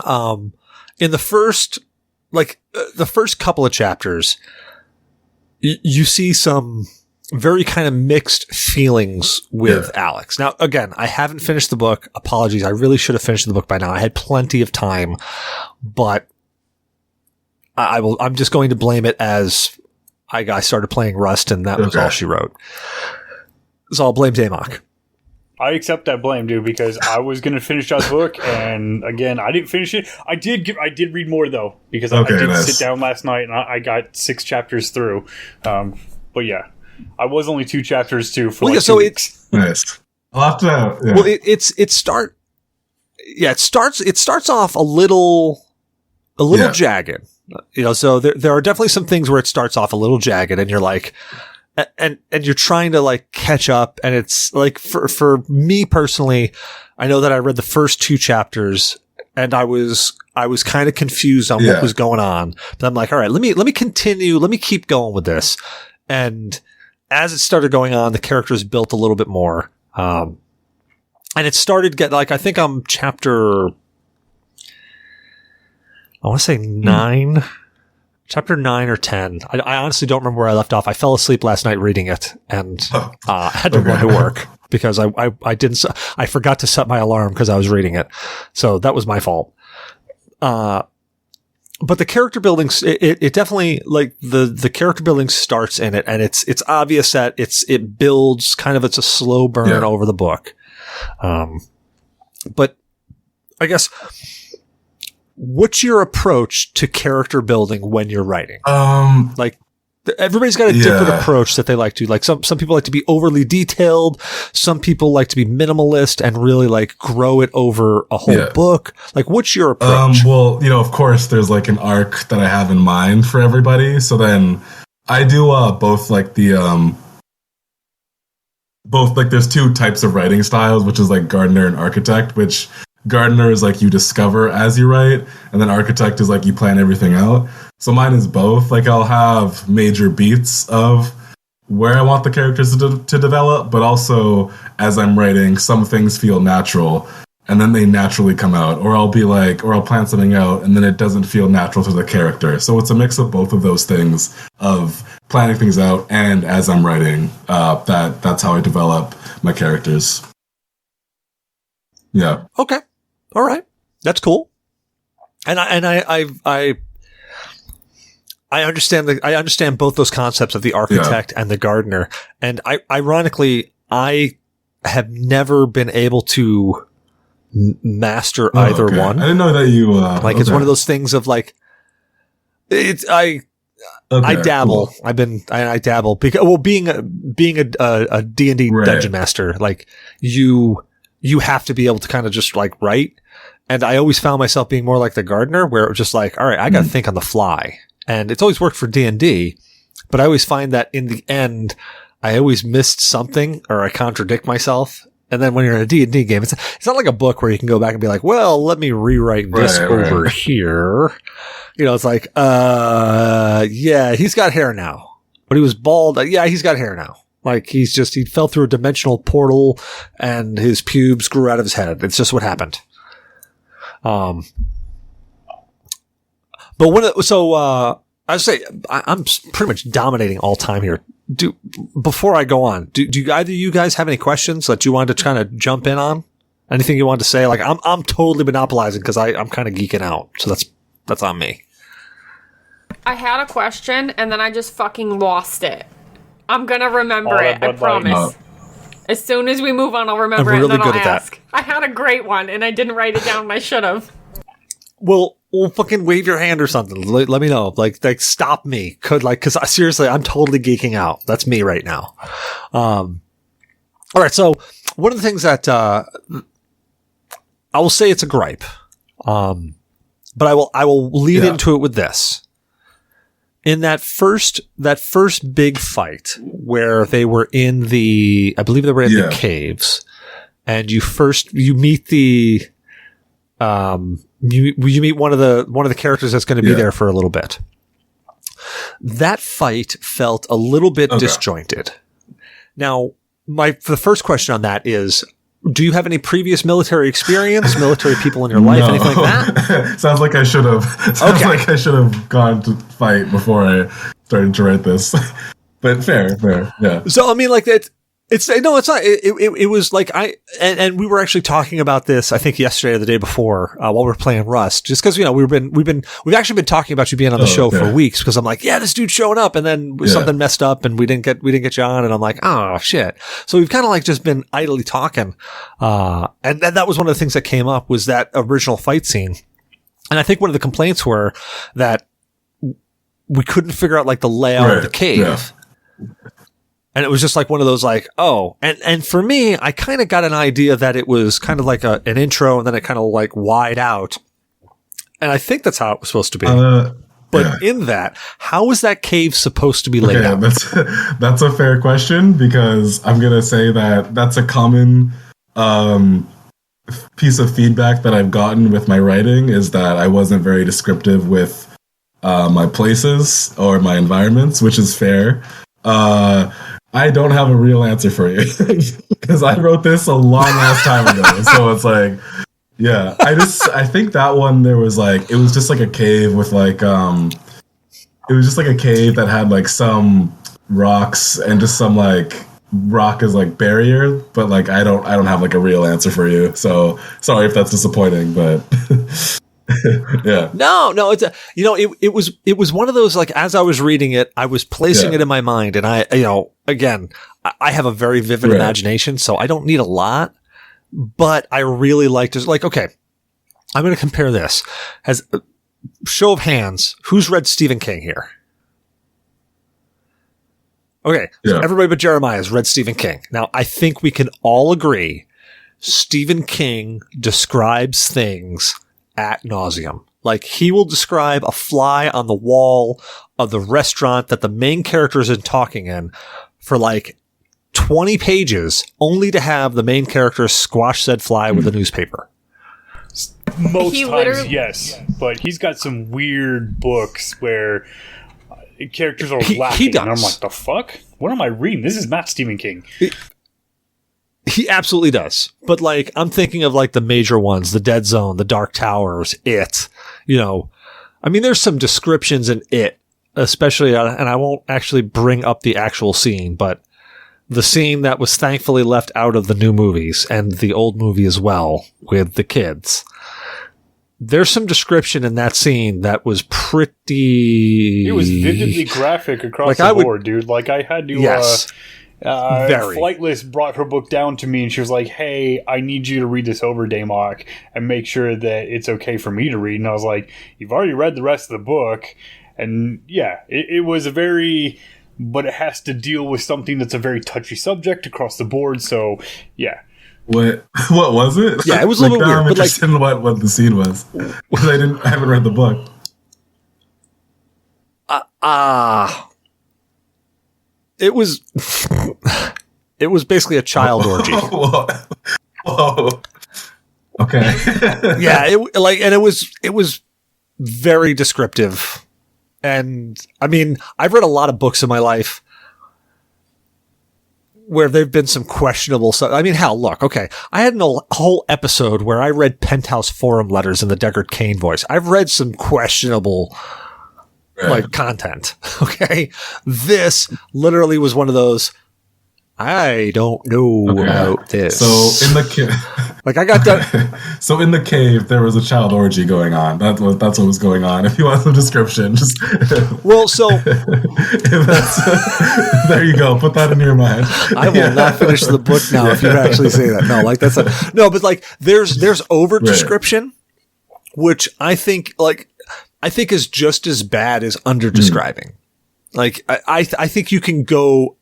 Speaker 1: in the first couple of chapters, you see some very kind of mixed feelings with Alex. Now, again, I haven't finished the book. Apologies. I really should have finished the book by now. I had plenty of time, but I'm just going to blame it as I started playing Rust and that was all she wrote. So I'll blame Damok.
Speaker 2: I accept that blame, dude, because I was going to finish that book, and again, I didn't finish it. I did read more, though, because I did sit down last night, and I got 6 chapters through. But yeah, I was only 2 chapters, too, for 2 weeks.
Speaker 5: Nice. I'll have to...
Speaker 1: Well, it starts off a little jagged. You know, so there are definitely some things where it starts off a little jagged, and you're like... And you're trying to like catch up, and it's like for me personally, I know that I read the first 2 chapters and I was kind of confused on what was going on. But I'm like, all right, let me continue, let me keep going with this. And as it started going on, the characters built a little bit more. And it started get like, I think I'm chapter, I want to say 9. Chapter 9 or 10. I honestly don't remember where I left off. I fell asleep last night reading it and had to run to work because I forgot to set my alarm because I was reading it. So that was my fault. But the character building, it definitely, like the character building starts in it, and it's obvious that it builds kind of, it's a slow burn over the book. But I guess, what's your approach to character building when you're writing? Like, everybody's got a different approach that they like to. Like, some people like to be overly detailed. Some people like to be minimalist and really like grow it over a whole book. Like, what's your approach?
Speaker 5: Well, of course, there's like an arc that I have in mind for everybody. So then I do both like the there's two types of writing styles, which is like gardener and architect, which gardener is like you discover as you write, and then architect is like you plan everything out. So mine is both. Like, I'll have major beats of where I want the characters to develop, but also as I'm writing, some things feel natural and then they naturally come out, or I'll plan something out and then it doesn't feel natural to the character. So it's a mix of both of those things, of planning things out and as I'm writing, that's how I develop my characters. Yeah.
Speaker 1: Okay. All right. That's cool. And I understand both those concepts of the architect and the gardener. And ironically, I have never been able to master either one.
Speaker 5: I didn't know that you,
Speaker 1: it's one of those things of like, I dabble. Cool. I dabble because, being a D&D dungeon master, like you have to be able to kind of just like write. And I always found myself being more like the gardener, where it was just like, all right, I got to think on the fly. And it's always worked for D&D, but I always find that in the end, I always missed something or I contradict myself. And then when you're in a D&D game, it's not like a book where you can go back and be like, well, let me rewrite this over here. It's like, yeah, he's got hair now. But he was bald. Yeah, he's got hair now. Like, he fell through a dimensional portal and his pubes grew out of his head. It's just what happened. But I say I'm pretty much dominating all time here. Before I go on, do either of you guys have any questions that you wanted to kind of jump in on? Anything you wanted to say? Like, I'm totally monopolizing because I'm kind of geeking out. So that's on me.
Speaker 3: I had a question and then I just fucking lost it. I'm gonna remember it. I promise. As soon as we move on, I'll remember it and then I'll ask. I had a great one and I didn't write it down and I should have.
Speaker 1: Well, fucking wave your hand or something. Let me know. Like stop me. Cause seriously, I'm totally geeking out. That's me right now. All right. So one of the things that, I will say it's a gripe. But I will lead into it with this. In that first big fight where they were in I believe they were in the caves, and you meet the, you meet one of the characters that's going to be there for a little bit. That fight felt a little bit disjointed. Now, the first question on that is, do you have any previous military experience, military people in your life, anything like that?
Speaker 5: Sounds like I should have. Like I should have gone to fight before I started to write this. But fair, yeah.
Speaker 1: So I mean, like that. It's not. It was like and we were actually talking about this, I think yesterday or the day before, while we were playing Rust, just because, we've actually been talking about you being on the show for weeks, because I'm like, yeah, this dude's showing up, and then something messed up and we didn't get you on, and I'm like, oh shit. So we've kind of like just been idly talking. And that was one of the things that came up, was that original fight scene. And I think one of the complaints were that we couldn't figure out like the layout of the cave. Yeah. And it was just like one of those like, oh, and for me, I kind of got an idea that it was kind of like an intro and then it kind of like wide out. And I think that's how it was supposed to be. But in that, how is that cave supposed to be laid out?
Speaker 5: That's a fair question, because I'm going to say that that's a common piece of feedback that I've gotten with my writing, is that I wasn't very descriptive with my places or my environments, which is fair. I don't have a real answer for you, because I wrote this a long ass time ago. So it's like, yeah, I think that one, it was just like a cave with like, it was just like a cave that had like some rocks and just some like rock as like barrier, but like, I don't have like a real answer for you. So sorry if that's disappointing, but yeah.
Speaker 1: No, it's it was one of those, like, as I was reading it, I was placing it in my mind, and I have a very vivid imagination, so I don't need a lot. but I really liked it. Like, okay, I'm going to compare this. As a show of hands, who's read Stephen King here? Okay, so everybody but Jeremiah has read Stephen King. Now, I think we can all agree Stephen King describes things ad nauseum. Like, he will describe a fly on the wall of the restaurant that the main character is talking in for like 20 pages, only to have the main character squash said fly with a newspaper.
Speaker 2: Most times, yes. But he's got some weird books where characters are laughing.
Speaker 1: He does.
Speaker 2: And I'm like, the fuck? What am I reading? This is not Stephen King.
Speaker 1: He absolutely does. But, like, I'm thinking of, like, the major ones, The Dead Zone, The Dark Towers, It. You know, I mean, there's some descriptions in It, especially, and I won't actually bring up the actual scene, but the scene that was thankfully left out of the new movies and the old movie as well with the kids. There's some description in that scene that was pretty...
Speaker 2: It was vividly graphic across the board, dude. Like, I had to...
Speaker 1: Yes.
Speaker 2: Flightless brought her book down to me and she was like, hey, I need you to read this over, Damok, and make sure that it's okay for me to read. And I was like, you've already read the rest of the book. And yeah, it was a very... But it has to deal with something that's a very touchy subject across the board. So, yeah.
Speaker 5: What was it?
Speaker 1: Yeah, it was a little bit weird.
Speaker 5: I'm interested in what the scene was. Because I haven't read the book.
Speaker 1: It was basically a child orgy.
Speaker 5: Whoa. Okay.
Speaker 1: Yeah, it was very descriptive. And I mean, I've read a lot of books in my life where there've been some questionable stuff. I mean, hell, look, okay. I had a whole episode where I read Penthouse forum letters in the Deckard Cain voice. I've read some questionable like content. Okay. This literally was one of those, I don't know about this.
Speaker 5: So in the
Speaker 1: like I got done.
Speaker 5: So in the cave there was a child orgy going on. That's what was going on. If you want some description, just
Speaker 1: well, so
Speaker 5: there you go. Put that in your mind.
Speaker 1: I will not finish the book now if you actually say that. No, like but like there's over description, which I think is just as bad as under describing. Like I think you can go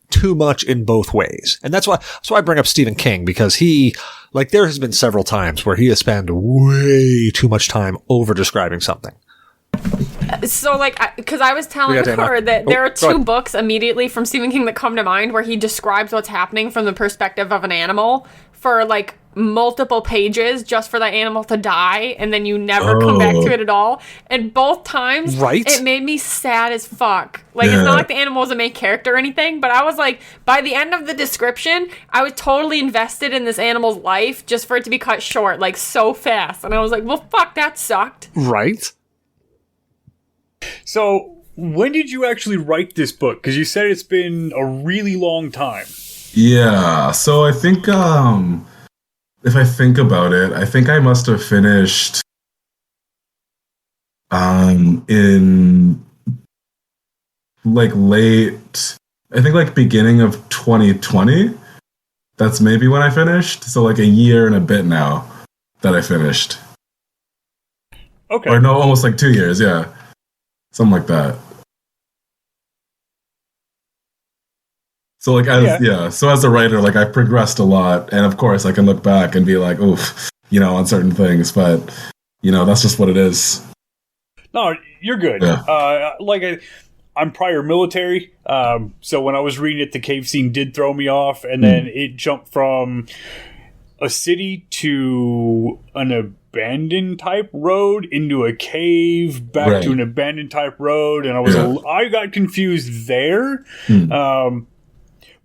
Speaker 1: too much in both ways. And that's why I bring up Stephen King, because he, like, there has been several times where he has spent way too much time over describing something.
Speaker 3: So, like, because I was telling her that there are two books immediately from Stephen King that come to mind where he describes what's happening from the perspective of an animal for, like, multiple pages just for that animal to die, and then you never come back to it at all. And both times, it made me sad as fuck. Like, it's not like the animal was a main character or anything, but I was like, by the end of the description, I was totally invested in this animal's life just for it to be cut short, like, so fast. And I was like, well, fuck, that sucked.
Speaker 1: Right?
Speaker 2: So, when did you actually write this book? Because you said it's been a really long time.
Speaker 5: Yeah, so I think, if I think about it, I think I must have finished in like late, I think like beginning of 2020. That's maybe when I finished. So like a year and a bit now that I finished.
Speaker 2: Okay.
Speaker 5: Or no, almost like 2 years, yeah. Something like that. So like so as a writer, like I've progressed a lot, and of course I can look back and be like, oof, on certain things, but that's just what it is.
Speaker 2: No, you're good.
Speaker 5: Yeah.
Speaker 2: I'm prior military, so when I was reading it, the cave scene did throw me off, and then it jumped from a city to an abandoned type road into a cave back to an abandoned type road, and I got confused there.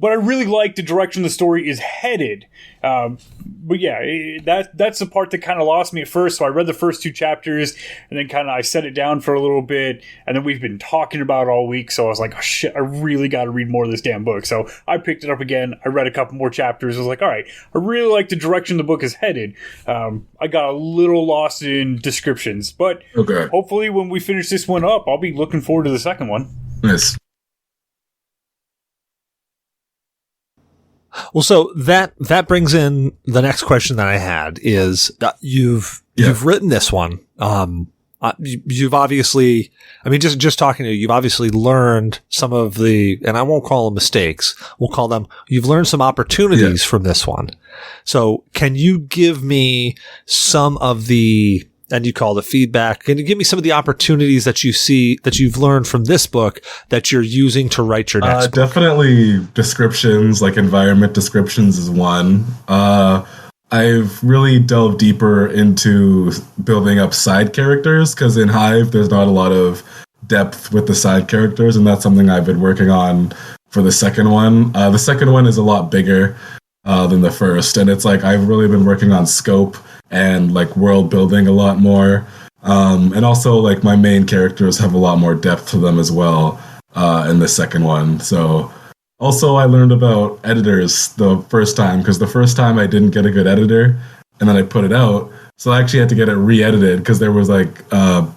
Speaker 2: But I really like the direction the story is headed. But yeah, that's the part that kind of lost me at first. So I read the first 2 chapters, and then I set it down for a little bit, and then we've been talking about it all week. So I was like, oh shit, I really got to read more of this damn book. So I picked it up again. I read a couple more chapters. I was like, all right, I really like the direction the book is headed. I got a little lost in descriptions, but hopefully when we finish this one up, I'll be looking forward to the second one.
Speaker 5: Nice.
Speaker 1: Well, so that brings in the next question that I had is you've written this one. You've obviously, I mean, just talking to you, you've obviously learned some of the, and I won't call them mistakes. We'll call them, you've learned some opportunities from this one. So can you give me some of the, and you call the feedback, can you give me some of the opportunities that you see that you've learned from this book that you're using to write your next book?
Speaker 5: Definitely descriptions, like environment descriptions is one. I've really delved deeper into building up side characters because in Hive, there's not a lot of depth with the side characters, and that's something I've been working on for the second one. The second one is a lot bigger than the first, and it's like I've really been working on scope and like world building a lot more. And also like my main characters have a lot more depth to them as well in the second one. So also, I learned about editors the first time, because the first time I didn't get a good editor, and then I put it out. So I actually had to get it re-edited, because there was like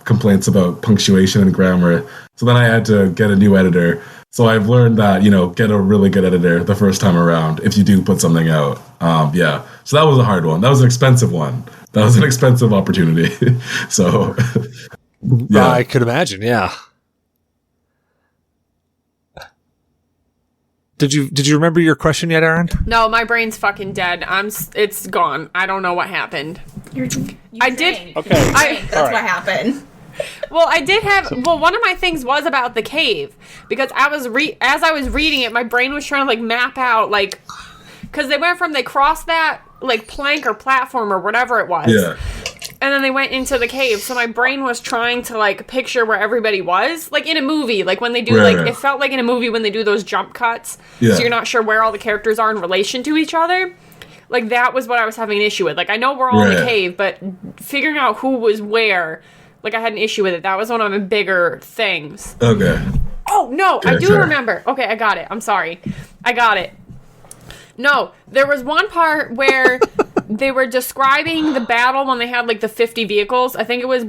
Speaker 5: complaints about punctuation and grammar. So then I had to get a new editor. So I've learned that, get a really good editor the first time around if you do put something out. So that was a hard one. That was an expensive one. That was an expensive opportunity. So, yeah.
Speaker 1: I could imagine, yeah. Did you remember your question yet, Erin?
Speaker 3: No, my brain's fucking dead. It's gone. I don't know what happened. I did.
Speaker 2: Okay.
Speaker 4: That's what happened.
Speaker 3: Well, I did have. Well, one of my things was about the cave, because as I was reading it, my brain was trying to like map out like, because they crossed that like plank or platform or whatever it was.
Speaker 5: Yeah.
Speaker 3: And then they went into the cave, so my brain was trying to, like, picture where everybody was. Like, in a movie, like, when they do, it felt like in a movie when they do those jump cuts. Yeah. So you're not sure where all the characters are in relation to each other. Like, that was what I was having an issue with. Like, I know we're all in the cave, but figuring out who was where, like, I had an issue with it. That was one of my bigger things.
Speaker 5: Okay.
Speaker 3: Oh, no, I do remember. Okay, I got it. I'm sorry. I got it. No, there was one part where they were describing the battle when they had like the 50 vehicles. I think it was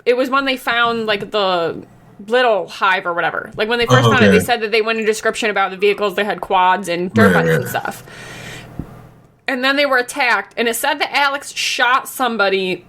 Speaker 3: it was when they found like the little hive or whatever. Like when they first found it, they said that they went in a description about the vehicles. They had quads and dirt bikes and stuff. And then they were attacked, and it said that Alex shot somebody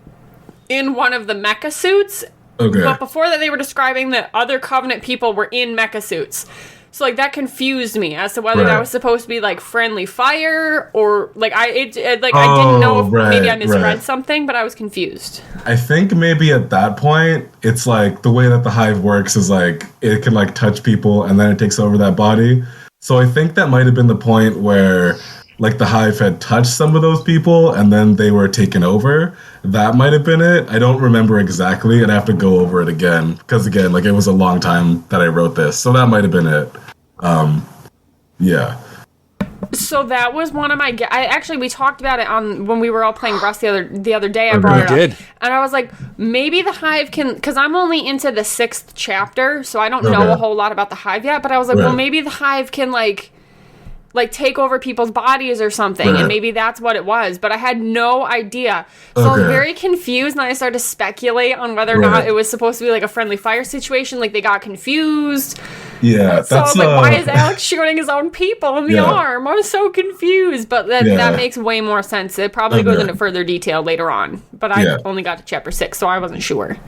Speaker 3: in one of the mecha suits.
Speaker 5: Okay.
Speaker 3: But before that, they were describing that other Covenant people were in mecha suits. So, like, that confused me as to whether that was supposed to be, like, friendly fire or, like, I didn't know if maybe I misread something, but I was confused.
Speaker 5: I think maybe at that point, it's, like, the way that the Hive works is, like, it can, like, touch people and then it takes over that body. So I think that might have been the point where, like, the Hive had touched some of those people and then they were taken over. That might have been it. I don't remember exactly. I'd have to go over it again. Because, again, like, it was a long time that I wrote this. So that might have been it. Yeah.
Speaker 3: So that was one of my. We talked about it on when we were all playing Rust the other day. I brought it up, and I was like, maybe the Hive can, because I'm only into the 6th chapter, so I don't know a whole lot about the Hive yet. But I was like, well, maybe the Hive can like take over people's bodies or something, and maybe that's what it was, but I had no idea. So I was very confused, and I started to speculate on whether or not it was supposed to be like a friendly fire situation, like they got confused.
Speaker 5: Yeah,
Speaker 3: so I was like, why is Alex shooting his own people in the arm? I was so confused, but that makes way more sense. It probably goes into further detail later on, but I only got to chapter 6, so I wasn't sure.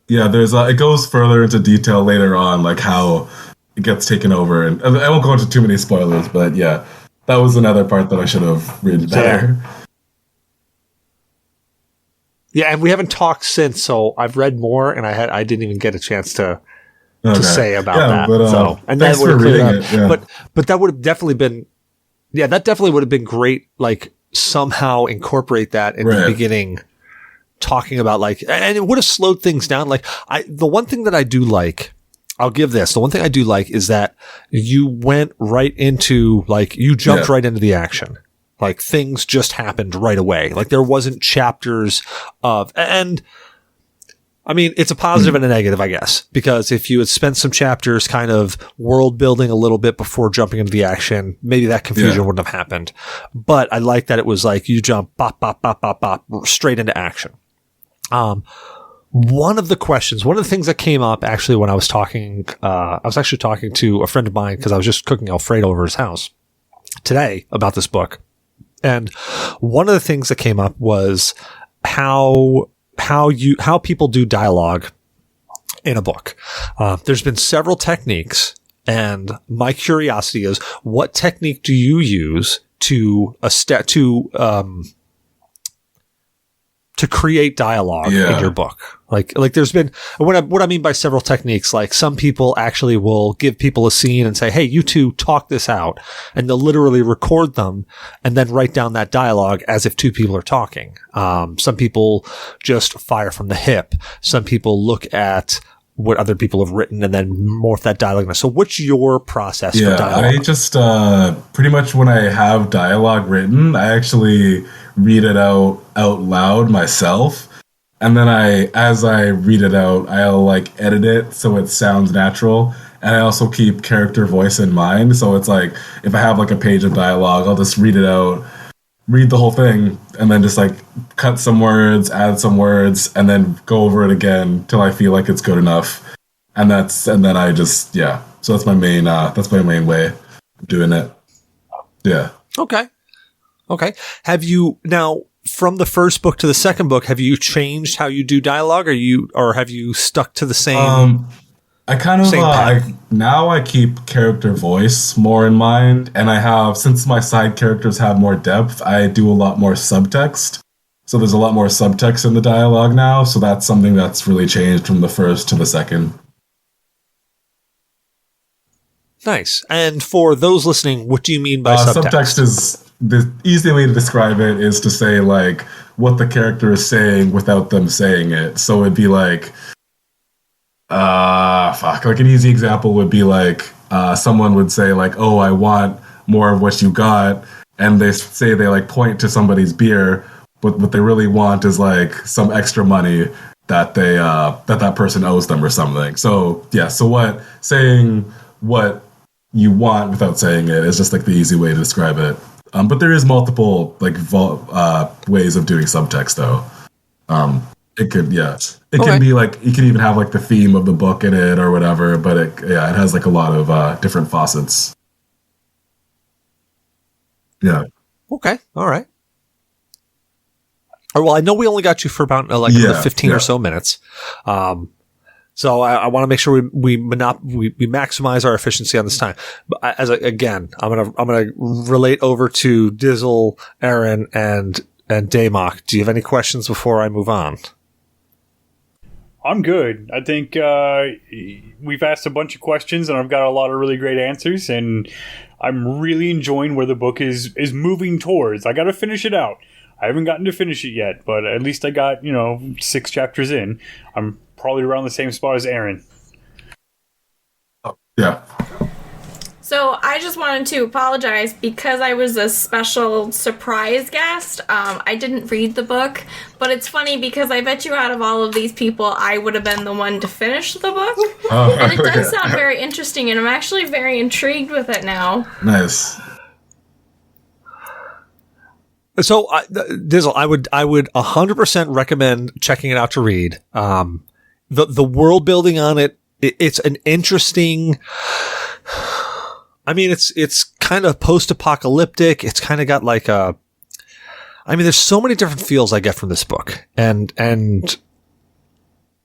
Speaker 5: Yeah, there's it goes further into detail later on, like how it gets taken over, and I won't go into too many spoilers, but yeah, that was another part that I should have read better.
Speaker 1: Yeah, and we haven't talked since, so I've read more, and I didn't even get a chance to say about that.
Speaker 5: But,
Speaker 1: so, and
Speaker 5: thanks
Speaker 1: that would
Speaker 5: for reading it. Yeah.
Speaker 1: But that would have definitely been, that definitely would have been great. Like somehow incorporate that in the beginning, talking about like, and it would have slowed things down. Like the one thing that I do like. I'll give this. The one thing I do like is that you went right into, like, you jumped right into the action. Like, things just happened right away. Like, there wasn't chapters of, and I mean, it's a positive and a negative, I guess, because if you had spent some chapters kind of world building a little bit before jumping into the action, maybe that confusion wouldn't have happened. But I like that it was like you jump, bop, bop, bop, bop, bop, straight into action. one of the things that came up actually when I was talking to a friend of mine because I was just cooking Alfredo over his house today about this book. And one of the things that came up was how people do dialogue in a book. There's been several techniques, and my curiosity is, what technique do you use to create dialogue in your book? Like there's been, what I mean by several techniques, like some people actually will give people a scene and say, hey, you two talk this out. And they'll literally record them and then write down that dialogue as if two people are talking. Some people just fire from the hip. Some people look at what other people have written and then morph that dialogue. So what's your process for dialogue?
Speaker 5: I just, pretty much when I have dialogue written, I actually read it out loud myself. And then as I read it out, I'll like edit it so it sounds natural. And I also keep character voice in mind. So it's like, if I have like a page of dialogue, I'll just read it out, read the whole thing, and then just like cut some words, add some words, and then go over it again till I feel like it's good enough. And then I just, so that's my main way of doing it. Yeah.
Speaker 1: Okay. Have you now, from the first book to the second book, have you changed how you do dialogue, or have you stuck to the same?
Speaker 5: I kind of now I keep character voice more in mind, and since my side characters have more depth, I do a lot more subtext. So there's a lot more subtext in the dialogue now. So that's something that's really changed from the first to the second.
Speaker 1: Nice. And for those listening, what do you mean by subtext?
Speaker 5: Subtext is, the easy way to describe it is to say like what the character is saying without them saying it. So it'd be like, like an easy example would be like, someone would say like, oh, I want more of what you got. And they say they like point to somebody's beer, but what they really want is like some extra money that they, that person owes them or something. So yeah. So saying what you want without saying it is just like the easy way to describe it. But there is multiple like ways of doing subtext though. It could, can be like, you can even have like the theme of the book in it or whatever, but it has like a lot of different facets. Yeah.
Speaker 1: Okay. All right. Well, I know we only got you for about another 15 or so minutes. So I want to make sure we maximize our efficiency on this time. But I'm gonna relate over to Dizzle, Erin, and Damok. Do you have any questions before I move on?
Speaker 2: I'm good. I think we've asked a bunch of questions, and I've got a lot of really great answers, and I'm really enjoying where the book is moving towards. I got to finish it out. I haven't gotten to finish it yet, but at least I got 6 chapters in. I'm probably around the same spot as Erin.
Speaker 5: Yeah.
Speaker 4: So I just wanted to apologize because I was a special surprise guest. I didn't read the book, but it's funny because I bet you out of all of these people, I would have been the one to finish the book. And it does sound very interesting, and I'm actually very intrigued with it now.
Speaker 5: Nice.
Speaker 1: So, Dizzle, I would 100% recommend checking it out to read. The world building on it's an interesting. I mean, it's kind of post-apocalyptic. It's kind of got like there's so many different feels I get from this book, and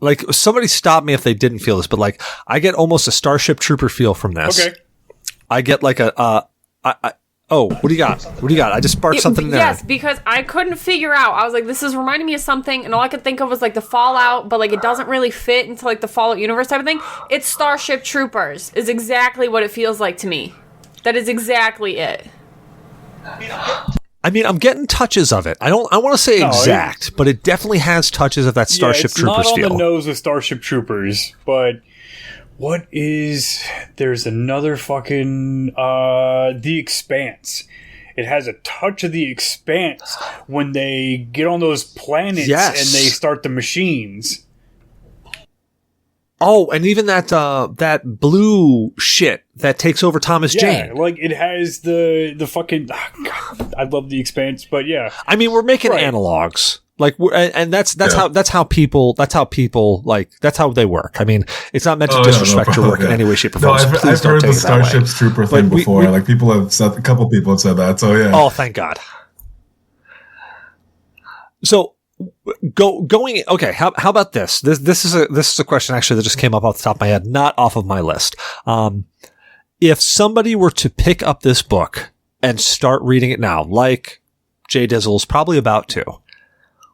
Speaker 1: like somebody stop me if they didn't feel this, but like I get almost a Starship Trooper feel from this. Okay. I get like oh, what do you got? What do you got? I just sparked something in there.
Speaker 3: Yes, because I couldn't figure out. I was like, this is reminding me of something, and all I could think of was like the Fallout, but like it doesn't really fit into like the Fallout universe type of thing. It's Starship Troopers is exactly what it feels like to me. That is exactly it.
Speaker 1: I mean, I'm getting touches of it. I want to say exact, but it definitely has touches of that Starship Troopers feel.
Speaker 2: It's not on the nose with Starship Troopers, but there's another fucking, The Expanse. It has a touch of The Expanse when they get on those planets and they start the machines.
Speaker 1: Oh, and even that blue shit that takes over Thomas Jane.
Speaker 2: Yeah, like it has the fucking. God, I love The Expanse, but yeah.
Speaker 1: I mean, we're making analogs. Like, and that's how people like, that's how they work. I mean, it's not meant to disrespect your work in any way, shape, or form.
Speaker 5: I've heard the Starship Trooper thing before. Like, a couple people have said that. So yeah.
Speaker 1: Oh, thank God. So going. Okay. How about this? This is a question actually that just came up off the top of my head, not off of my list. If somebody were to pick up this book and start reading it now, like Jay Dizzle's probably about to,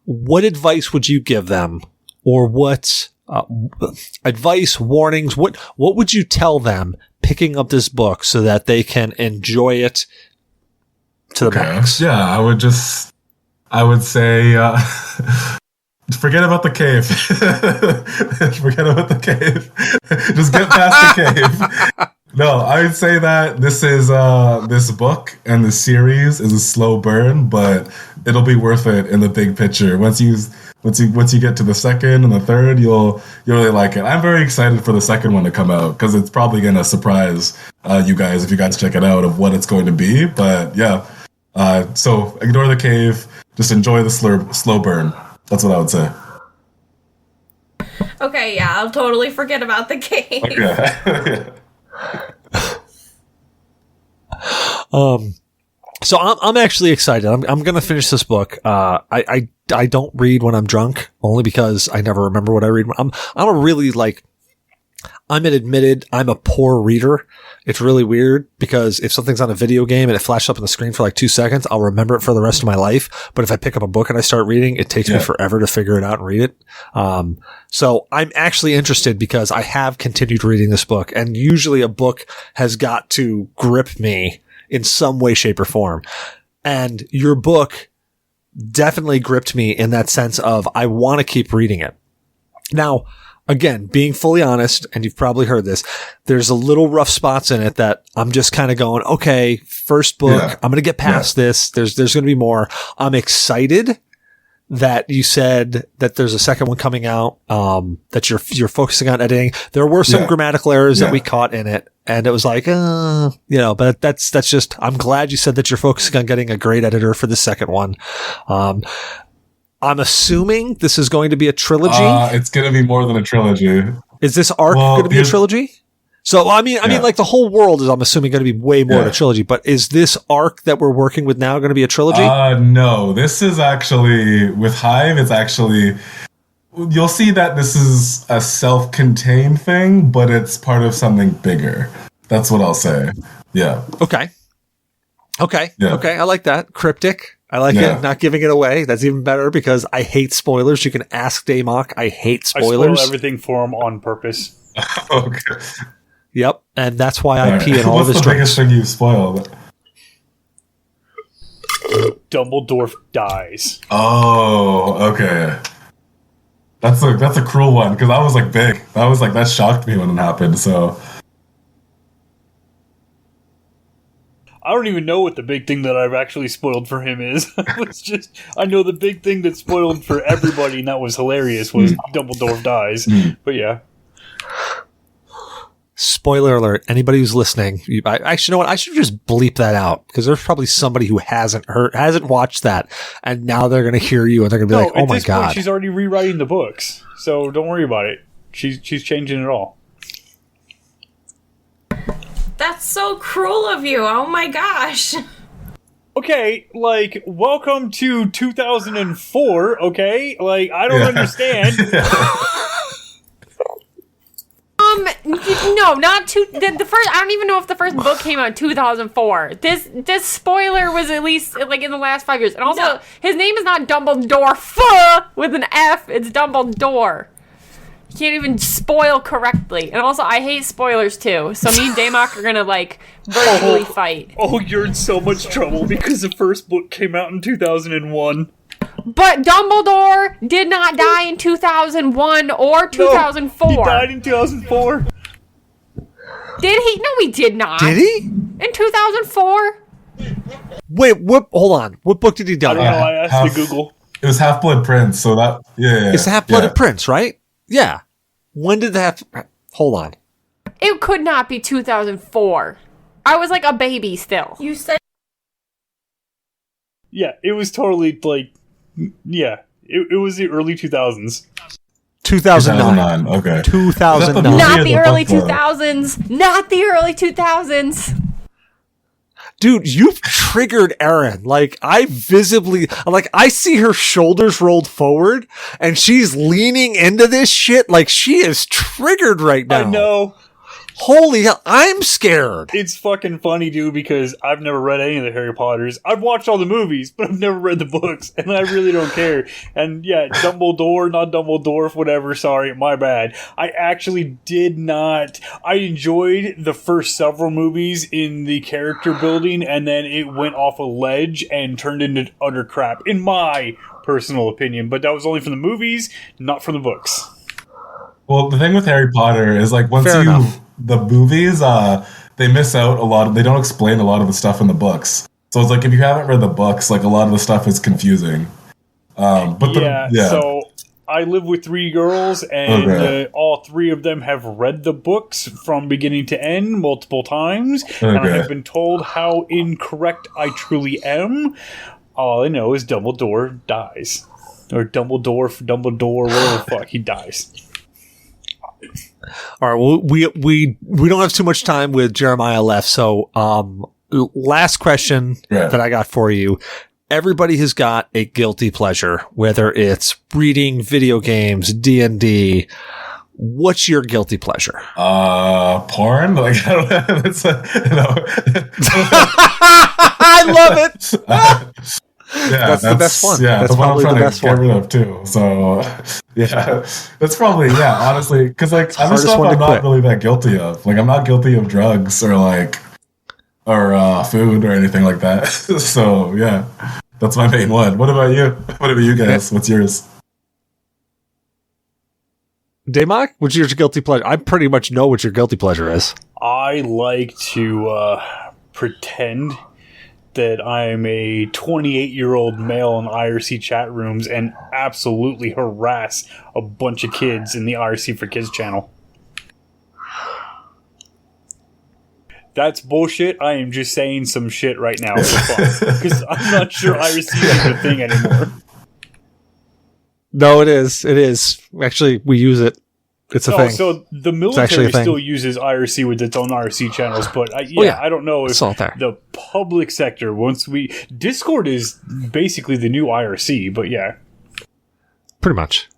Speaker 1: what advice would you give them, or what advice, warnings? What would you tell them picking up this book so that they can enjoy it to the max?
Speaker 5: Yeah, I would say, forget about the cave. Forget about the cave. Just get past the cave. No, I would say that this book and the series is a slow burn, but it'll be worth it in the big picture. Once you get to the second and the third, you'll really like it. I'm very excited for the second one to come out because it's probably going to surprise you guys if you guys check it out of what it's going to be. But yeah, so ignore the cave, just enjoy the slow burn. That's what I would say.
Speaker 4: Okay, yeah, I'll totally forget about the cave.
Speaker 5: Okay.
Speaker 1: So I'm actually excited. I'm going to finish this book. I don't read when I'm drunk, only because I never remember what I read. I'm a poor reader. It's really weird because if something's on a video game and it flashes up on the screen for like 2 seconds, I'll remember it for the rest of my life. But if I pick up a book and I start reading, it takes me forever to figure it out and read it. So I'm actually interested because I have continued reading this book, and usually a book has got to grip me in some way, shape, or form. And your book definitely gripped me in that sense of I want to keep reading it. Now, again, being fully honest, and you've probably heard this, there's a little rough spots in it that I'm just kind of going, okay, first book, I'm going to get past this. There's going to be more. I'm excited that you said that there's a second one coming out, that you're focusing on editing. There were some grammatical errors that we caught in it, and it was like, but that's just, I'm glad you said that you're focusing on getting a great editor for the second one. I'm assuming this is going to be a trilogy.
Speaker 5: It's going to be more than a trilogy.
Speaker 1: Is this arc going to be a trilogy? So, I mean, like the whole world is, I'm assuming, going to be way more than a trilogy, but is this arc that we're working with now going to be a trilogy?
Speaker 5: No, this is actually, with Hive, it's actually, you'll see that this is a self-contained thing, but it's part of something bigger. That's what I'll say. Yeah.
Speaker 1: Okay. I like that. Cryptic. I like it. Not giving it away. That's even better because I hate spoilers. You can ask Damok. I hate spoilers.
Speaker 2: I spoil everything for him on purpose.
Speaker 5: Okay.
Speaker 1: Yep. And that's why I pee in all of his
Speaker 5: drinks. What's the biggest thing you spoiled?
Speaker 2: Dumbledore dies.
Speaker 5: Oh, okay. That's a cruel one because I was like big. That shocked me when it happened. So
Speaker 2: I don't even know what the big thing that I've actually spoiled for him is. I know the big thing that spoiled for everybody, and that was hilarious, was Dumbledore dies. But yeah.
Speaker 1: Spoiler alert. Anybody who's listening, actually, you know what? I should just bleep that out because there's probably somebody who hasn't watched that, and now they're going to hear you and they're going to be like, "Oh my god!"
Speaker 2: Point, she's already rewriting the books, so don't worry about it. She's changing it all.
Speaker 4: That's so cruel of you. Oh my gosh.
Speaker 2: Okay, like, welcome to 2004, okay? Like, I don't understand.
Speaker 3: No, not the first. I don't even know if the first book came out in 2004. This spoiler was at least like in the last 5 years, and also his name is not Dumbledore with an F. It's Dumbledore. You can't even spoil correctly, and also I hate spoilers too. So me and Damok are gonna like virtually fight.
Speaker 2: Oh, you're in so much trouble because the first book came out in 2001.
Speaker 3: But Dumbledore did not die in 2001 or 2004.
Speaker 2: No, he died in 2004.
Speaker 3: Did he? No, he did not.
Speaker 1: Did he?
Speaker 3: In 2004?
Speaker 1: Wait, hold on. What book did he die?
Speaker 2: I don't know. I asked to Google.
Speaker 5: It was Half-Blood Prince, so that... Yeah.
Speaker 1: It's the Half-Blooded Prince, right? Yeah. When did that... Hold on.
Speaker 3: It could not be 2004. I was like a baby still.
Speaker 4: You said...
Speaker 2: Yeah, it was totally like... Yeah, It was the early 2000s.
Speaker 1: 2009.
Speaker 5: Okay.
Speaker 1: 2009.
Speaker 3: Not
Speaker 5: Movie
Speaker 3: the
Speaker 5: of the
Speaker 3: early
Speaker 5: book, though.
Speaker 3: 2000s. Not the early 2000s.
Speaker 1: Dude, you've triggered Erin. Like, I see her shoulders rolled forward and she's leaning into this shit. Like, she is triggered right now.
Speaker 2: I know.
Speaker 1: Holy hell, I'm scared.
Speaker 2: It's fucking funny, dude, because I've never read any of the Harry Potters. I've watched all the movies, but I've never read the books, and I really don't care. And yeah, Dumbledore, not Dumbledore, whatever, sorry, my bad. I actually did not. I enjoyed the first several movies in the character building, and then it went off a ledge and turned into utter crap, in my personal opinion. But that was only from the movies, not from the books.
Speaker 5: Well, the thing with Harry Potter is like once
Speaker 1: Fair enough.
Speaker 5: the movies, they miss out a lot. They don't explain a lot of the stuff in the books. So it's like if you haven't read the books, like a lot of the stuff is confusing.
Speaker 2: So I live with 3 girls, and
Speaker 5: Okay.
Speaker 2: all 3 of them have read the books from beginning to end multiple times, and I
Speaker 5: Okay.
Speaker 2: have been told how incorrect I truly am. All I know is Dumbledore dies. Or Dumbledore, whatever the fuck, he dies.
Speaker 1: All right. Well, we don't have too much time with Jeremiah left. So, last question
Speaker 5: Yeah.
Speaker 1: that I got for you. Everybody has got a guilty pleasure, whether it's reading, video games, D&D. What's your guilty pleasure?
Speaker 5: Porn? Like, I don't know. It's,
Speaker 1: I love it.
Speaker 5: yeah,
Speaker 1: That's the best one.
Speaker 5: Yeah,
Speaker 1: That's
Speaker 5: the one I'm
Speaker 1: probably
Speaker 5: trying
Speaker 1: the
Speaker 5: to
Speaker 1: best
Speaker 5: get
Speaker 1: one.
Speaker 5: rid of too. So, yeah, that's probably, honestly, because like other
Speaker 1: hardest
Speaker 5: stuff
Speaker 1: one to
Speaker 5: I'm not
Speaker 1: quit.
Speaker 5: really that guilty of. Like, I'm not guilty of drugs or food or anything like that. So, yeah, that's my main one. What about you? What about you guys? What's yours?
Speaker 1: Damok, what's your guilty pleasure? I pretty much know what your guilty pleasure is.
Speaker 2: I like to pretend that I'm a 28-year-old male in IRC chat rooms and absolutely harass a bunch of kids in the IRC for Kids channel. That's bullshit. I am just saying some shit right now for fun. Because I'm not sure IRC is a thing anymore.
Speaker 1: No, it is. It is. Actually, we use it. It's a thing.
Speaker 2: So the
Speaker 1: actually a
Speaker 2: military
Speaker 1: thing.
Speaker 2: still uses IRC with its own IRC channels, but I don't know if
Speaker 1: It's all there.
Speaker 2: the public sector, Discord is basically the new IRC, but yeah.
Speaker 1: Pretty much.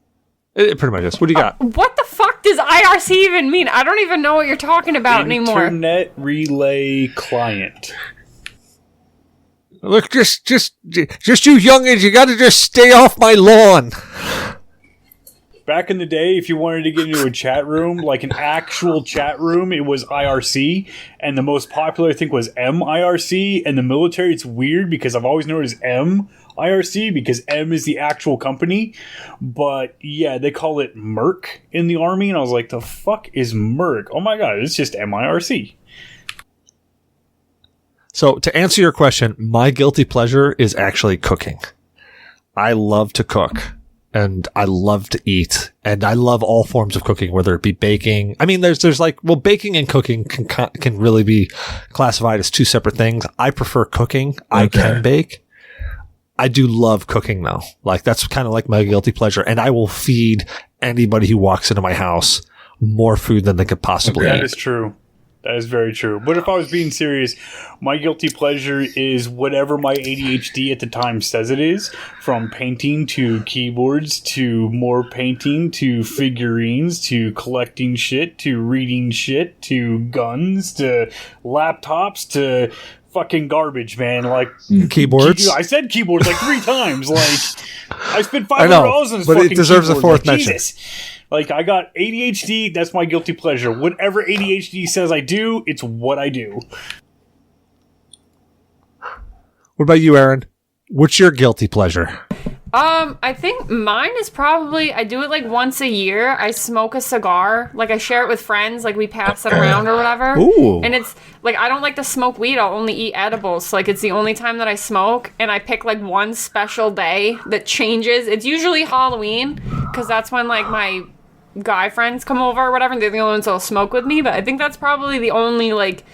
Speaker 1: It pretty much is. What do you got?
Speaker 3: What the fuck does IRC even mean? I don't even know what you're talking about anymore.
Speaker 2: Internet Relay Client.
Speaker 1: Look, just you youngins, you gotta just stay off my lawn.
Speaker 2: Back in the day, if you wanted to get into a chat room, like an actual chat room, it was IRC, and the most popular, I think, was MIRC. And the military, it's weird because I've always known it as MIRC because M is the actual company. But yeah, they call it Merc in the Army, and I was like, the fuck is Merc? Oh my god, it's just MIRC.
Speaker 1: So, to answer your question, my guilty pleasure is actually cooking. I love to cook. And I love to eat, and I love all forms of cooking, whether it be baking. I mean, there's like, well, baking and cooking can really be classified as 2 separate things. I prefer cooking. I can bake. I do love cooking though. Like, that's kind of like my guilty pleasure, and I will feed anybody who walks into my house more food than they could possibly
Speaker 2: That
Speaker 1: eat.
Speaker 2: is true. That is very true. But if I was being serious, my guilty pleasure is whatever my ADHD at the time says it is, from painting to keyboards to more painting to figurines to collecting shit to reading shit to guns to laptops to fucking garbage, man. Like
Speaker 1: Keyboards?
Speaker 2: I said keyboards like 3 times. Like I spent $500
Speaker 1: I know,
Speaker 2: on this
Speaker 1: but it
Speaker 2: fucking
Speaker 1: deserves a
Speaker 2: keyboard.
Speaker 1: 4th
Speaker 2: Like,
Speaker 1: mention.
Speaker 2: Jesus. Like, I got ADHD, that's my guilty pleasure. Whatever ADHD says I do, it's what I do.
Speaker 1: What about you, Erin? What's your guilty pleasure?
Speaker 3: I think mine is probably, I do it like once a year. I smoke a cigar. Like, I share it with friends. Like, we pass it around or whatever.
Speaker 1: Ooh.
Speaker 3: And it's, like, I don't like to smoke weed. I'll only eat edibles. So, like, it's the only time that I smoke. And I pick, like, one special day that changes. It's usually Halloween, because that's when, like, my guy friends come over or whatever, and they're the only ones that'll smoke with me. But I think that's probably the only, like,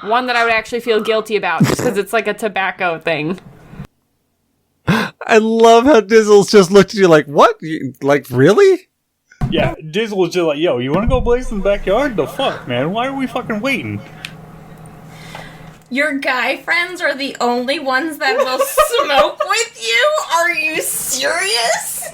Speaker 3: one that I would actually feel guilty about, just because it's, like, a tobacco thing.
Speaker 1: I love how Dizzles just looked at you like, what? Like, really?
Speaker 2: Yeah, Dizzle was just like, yo, you want to go blaze in the backyard? The fuck, man? Why are we fucking waiting?
Speaker 4: Your guy friends are the only ones that will smoke with you? Are you serious?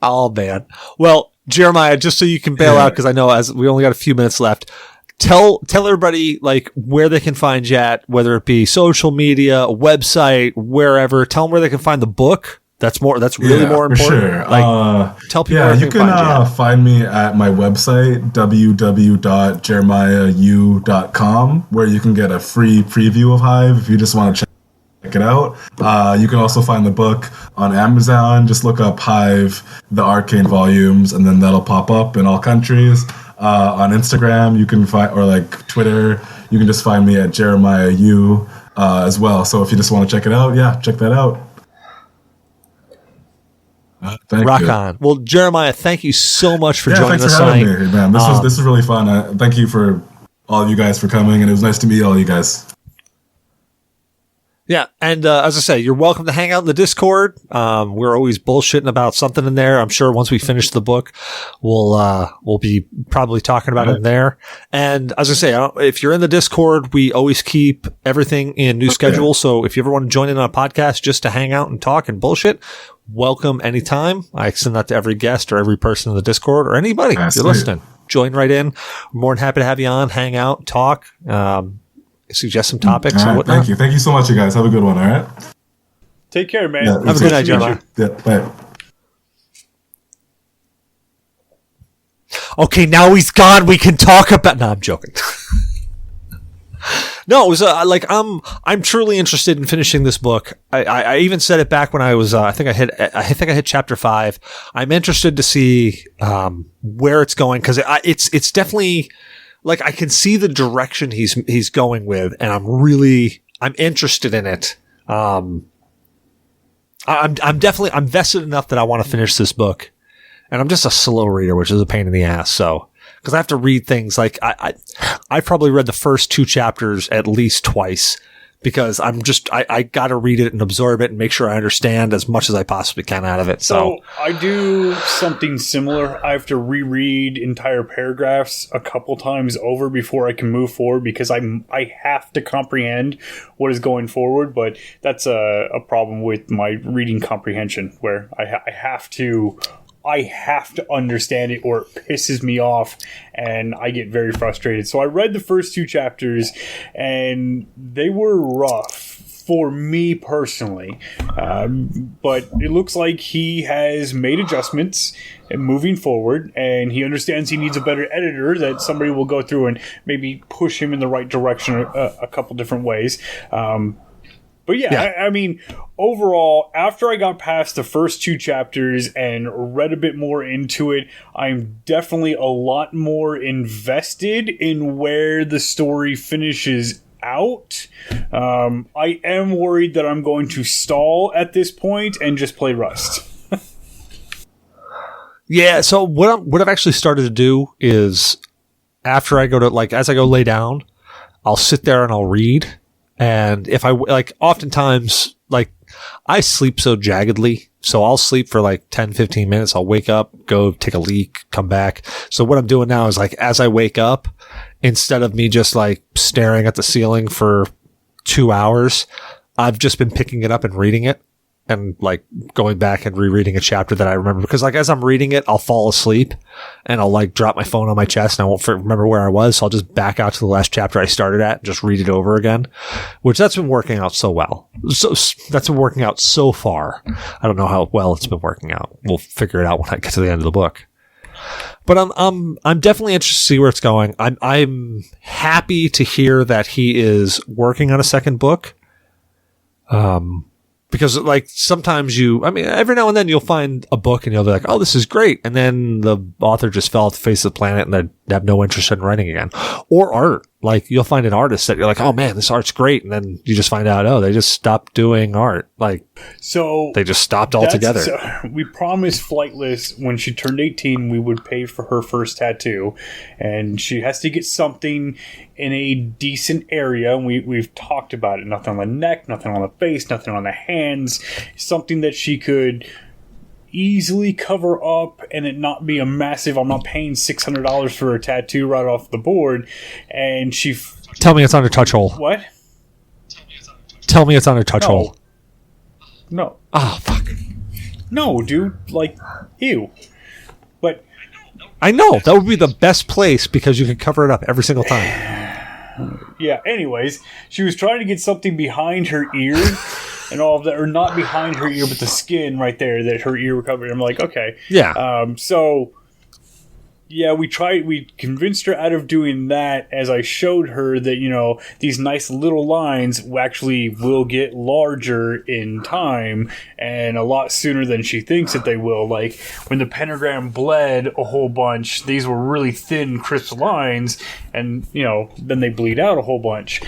Speaker 1: Oh, man. Well, Jeremiah, just so you can bail out, because I know as we only got a few minutes left, tell everybody like where they can find you at, whether it be social media, a website, wherever. Tell them where they can find the book. That's really more important.
Speaker 5: Sure.
Speaker 1: Like, tell people where
Speaker 5: you can find me at my website, www.jeremiahu.com, where you can get a free preview of Hive if you just want to check it out. You can also find the book on Amazon. Just look up Hive, the Arcane Volumes, and then that'll pop up in all countries. On Instagram, you can find, or like Twitter, you can just find me at Jeremiah U as well. So if you just want to check it out, check that out. Thank
Speaker 1: Rock
Speaker 5: you.
Speaker 1: on. Well, Jeremiah, thank you so much for joining
Speaker 5: thanks
Speaker 1: us
Speaker 5: for having
Speaker 1: tonight.
Speaker 5: me, man. This is really fun. Thank you for all of you guys for coming, and it was nice to meet all you guys.
Speaker 1: Yeah, and as I say, you're welcome to hang out in the Discord. We're always bullshitting about something in there. I'm sure once we finish the book, we'll be probably talking about it in there. And as I say, if you're in the Discord, we always keep everything in new schedule. So if you ever want to join in on a podcast just to hang out and talk and bullshit, welcome anytime. I extend that to every guest or every person in the Discord or anybody if you're listening. Join right in. We're more than happy to have you on, hang out, talk. Suggest some topics and whatnot.
Speaker 5: Thank you so much, you guys. Have a good one. All right.
Speaker 2: Take care, man.
Speaker 5: Yeah,
Speaker 1: have a good night, Jeremiah.
Speaker 5: Yeah, bye.
Speaker 1: Okay, now he's gone. We can talk about. No, I'm joking. No, it was I'm truly interested in finishing this book. I even said it back when I was I think I hit chapter 5. I'm interested to see where it's going, because it's definitely. Like, I can see the direction he's going with, and I'm interested in it. I'm vested enough that I want to finish this book, and I'm just a slow reader, which is a pain in the ass. So, because I have to read things like I probably read the first 2 chapters at least twice, because I got to read it and absorb it and make sure I understand as much as I possibly can out of it. So
Speaker 2: I do something similar. I have to reread entire paragraphs a couple times over before I can move forward, because I have to comprehend what is going forward. But that's a problem with my reading comprehension, where I have to understand it, or it pisses me off and I get very frustrated. So I read the first 2 chapters and they were rough for me personally. But it looks like he has made adjustments moving forward, and he understands he needs a better editor, that somebody will go through and maybe push him in the right direction a couple different ways. But yeah. I mean, overall, after I got past the first 2 chapters and read a bit more into it, I'm definitely a lot more invested in where the story finishes out. I am worried that I'm going to stall at this point and just play Rust.
Speaker 1: yeah. So what I've actually started to do is, after I go to, as I go lay down, I'll sit there and I'll read. And if I, oftentimes, I sleep so jaggedly, so I'll sleep for 10, 15 minutes. I'll wake up, go take a leak, come back. So what I'm doing now is, as I wake up, instead of me just staring at the ceiling for 2 hours, I've just been picking it up and reading it, and going back and rereading a chapter that I remember, because as I'm reading it, I'll fall asleep and I'll drop my phone on my chest and I won't remember where I was. So I'll just back out to the last chapter I started at and just read it over again, which that's been working out so well. So that's been working out so far. I don't know how well it's been working out. We'll figure it out when I get to the end of the book. But I'm definitely interested to see where it's going. I'm happy to hear that he is working on a second book. Because sometimes every now and then you'll find a book and you'll be like, oh, this is great. And then the author just fell off the face of the planet and have no interest in writing again. Or art. Like, you'll find an artist that you're like, oh man, this art's great. And then you just find out, oh, they just stopped doing art. Like,
Speaker 2: so
Speaker 1: they just stopped altogether.
Speaker 2: So we promised Flightless when she turned 18, we would pay for her first tattoo. And she has to get something in a decent area. And we've talked about it. Nothing on the neck, nothing on the face, nothing on the hands. Something that she could easily cover up and it not be a massive, I'm not paying $600 for a tattoo right off the board. And she
Speaker 1: tell me it's on her touch hole.
Speaker 2: What?
Speaker 1: Tell me it's on her touch hole.
Speaker 2: No.
Speaker 1: Oh, fuck.
Speaker 2: No, dude. Like, ew. But
Speaker 1: I know that would be the best place because you can cover it up every single time.
Speaker 2: Yeah, anyways, she was trying to get something behind her ear and all of that, or not behind her ear, but the skin right there that her ear recovered. I'm like, okay.
Speaker 1: Yeah.
Speaker 2: So, yeah, we convinced her out of doing that as I showed her that, you know, these nice little lines actually will get larger in time and a lot sooner than she thinks that they will. Like, when the pentagram bled a whole bunch, these were really thin, crisp lines, and, you know, then they bleed out a whole bunch.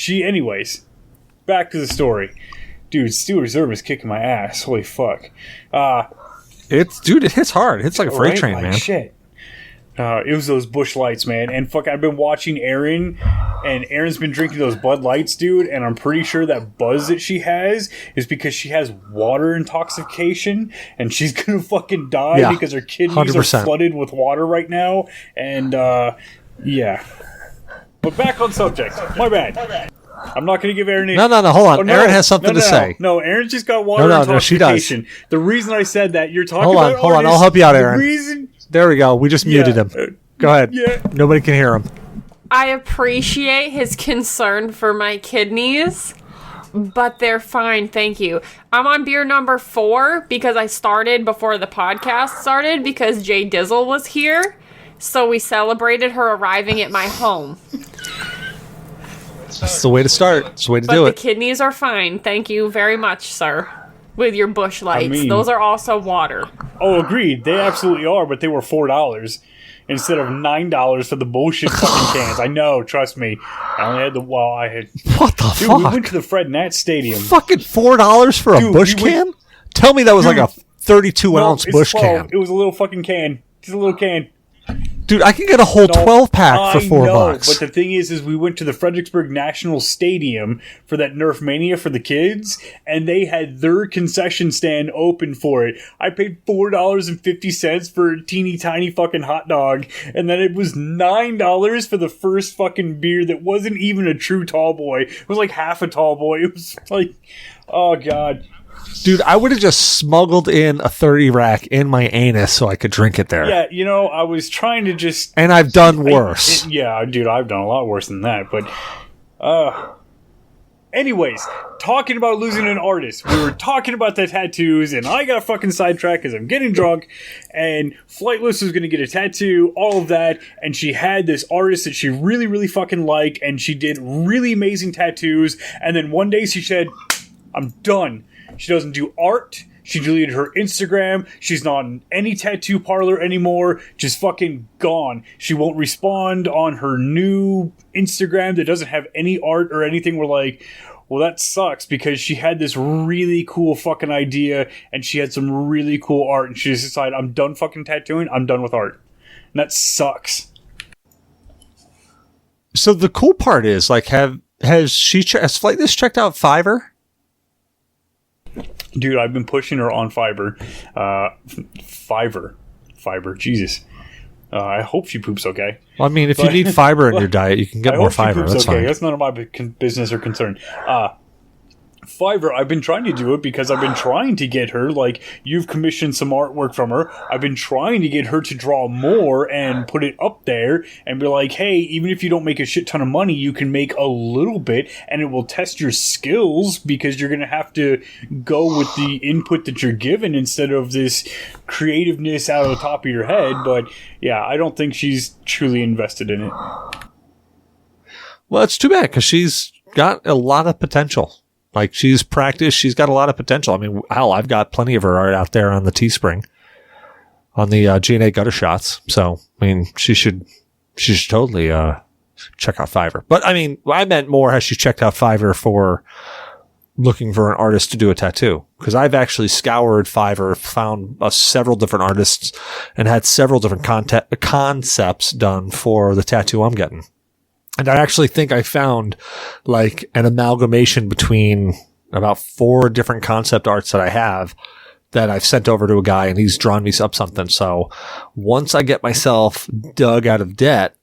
Speaker 2: Anyways, back to the story. Dude, Steel Reserve is kicking my ass. Holy fuck.
Speaker 1: It hits hard. It hits like a freight train,
Speaker 2: like
Speaker 1: man.
Speaker 2: Shit. It was those Busch Lights, man. And fuck, I've been watching Erin, and Erin's been drinking those Bud Lights, dude, and I'm pretty sure that buzz that she has is because she has water intoxication, and she's gonna fucking die because her kidneys 100%. Are flooded with water right now, and, yeah. But back on subject. My bad. I'm not going to give Erin
Speaker 1: No, hold on. Erin has something to say.
Speaker 2: No, Erin's just got water intoxication.
Speaker 1: She does.
Speaker 2: The reason I said that, you're talking
Speaker 1: about
Speaker 2: artists,
Speaker 1: Hold on. I'll help you out, Erin. There we go. We just muted him. Go ahead. Yeah. Nobody can hear him.
Speaker 3: I appreciate his concern for my kidneys, but they're fine, thank you. I'm on beer number 4 because I started before the podcast started because Jay Dizzle was here, so we celebrated her arriving at my home.
Speaker 1: That's the way to start. It's the way to do it.
Speaker 3: But the kidneys are fine. Thank you very much, sir. With your Busch Lights. Those are also water.
Speaker 2: Oh, agreed. They absolutely are, but they were $4 instead of $9 for the bullshit fucking cans. I know, trust me. I only had
Speaker 1: What the fuck?
Speaker 2: We went to the Fred Nat Stadium.
Speaker 1: Fucking $4 for a Busch can? Tell me that was like a 32-ounce Busch can.
Speaker 2: It was a little fucking can. Just a little can.
Speaker 1: Dude, I can get a whole 12-pack for $4.
Speaker 2: But the thing is we went to the Fredericksburg National Stadium for that Nerf Mania for the kids, and they had their concession stand open for it. I paid $4.50 for a teeny tiny fucking hot dog, and then it was $9 for the first fucking beer that wasn't even a true tall boy. It was like half a tall boy. It was like, oh god.
Speaker 1: Dude, I would have just smuggled in a 30 rack in my anus so I could drink it there.
Speaker 2: Yeah, you know, I was trying to just...
Speaker 1: And I've done worse.
Speaker 2: Dude, I've done a lot worse than that, but... Anyways, talking about losing an artist. We were talking about the tattoos, and I got fucking sidetracked because I'm getting drunk, and Flightless was going to get a tattoo, all of that, and she had this artist that she really, really fucking liked, and she did really amazing tattoos, and then one day she said, I'm done. She doesn't do art. She deleted her Instagram. She's not in any tattoo parlor anymore. Just fucking gone. She won't respond on her new Instagram that doesn't have any art or anything. We're like, well, that sucks because she had this really cool fucking idea and she had some really cool art and she just decided, I'm done fucking tattooing. I'm done with art. And that sucks.
Speaker 1: So the cool part is, like, has Flightless checked out Fiverr?
Speaker 2: Dude, I've been pushing her on Fiverr. Fiverr, Jesus. I hope she poops okay.
Speaker 1: Well, I mean, if you need fiber in your diet, you can get more fiber. That's fine.
Speaker 2: That's none of my business or concern. Fiverr, I've been trying to do it because I've been trying to get her, like, you've commissioned some artwork from her. I've been trying to get her to draw more and put it up there and be like, hey, even if you don't make a shit ton of money, you can make a little bit and it will test your skills because you're going to have to go with the input that you're given instead of this creativeness out of the top of your head. But yeah, I don't think she's truly invested in it.
Speaker 1: Well, it's too bad because she's got a lot of potential. Like, she's practiced. She's got a lot of potential. I mean, hell, I've got plenty of her art out there on the Teespring. on the G.N.A gutter shots. So, I mean, she should totally check out Fiverr. But I mean, I meant more has she checked out Fiverr for looking for an artist to do a tattoo, because I've actually scoured Fiverr, found several different artists, and had several different concepts done for the tattoo I'm getting. And I actually think I found like an amalgamation between about 4 different concept arts that I have that I've sent over to a guy, and he's drawn me up something. So once I get myself dug out of debt,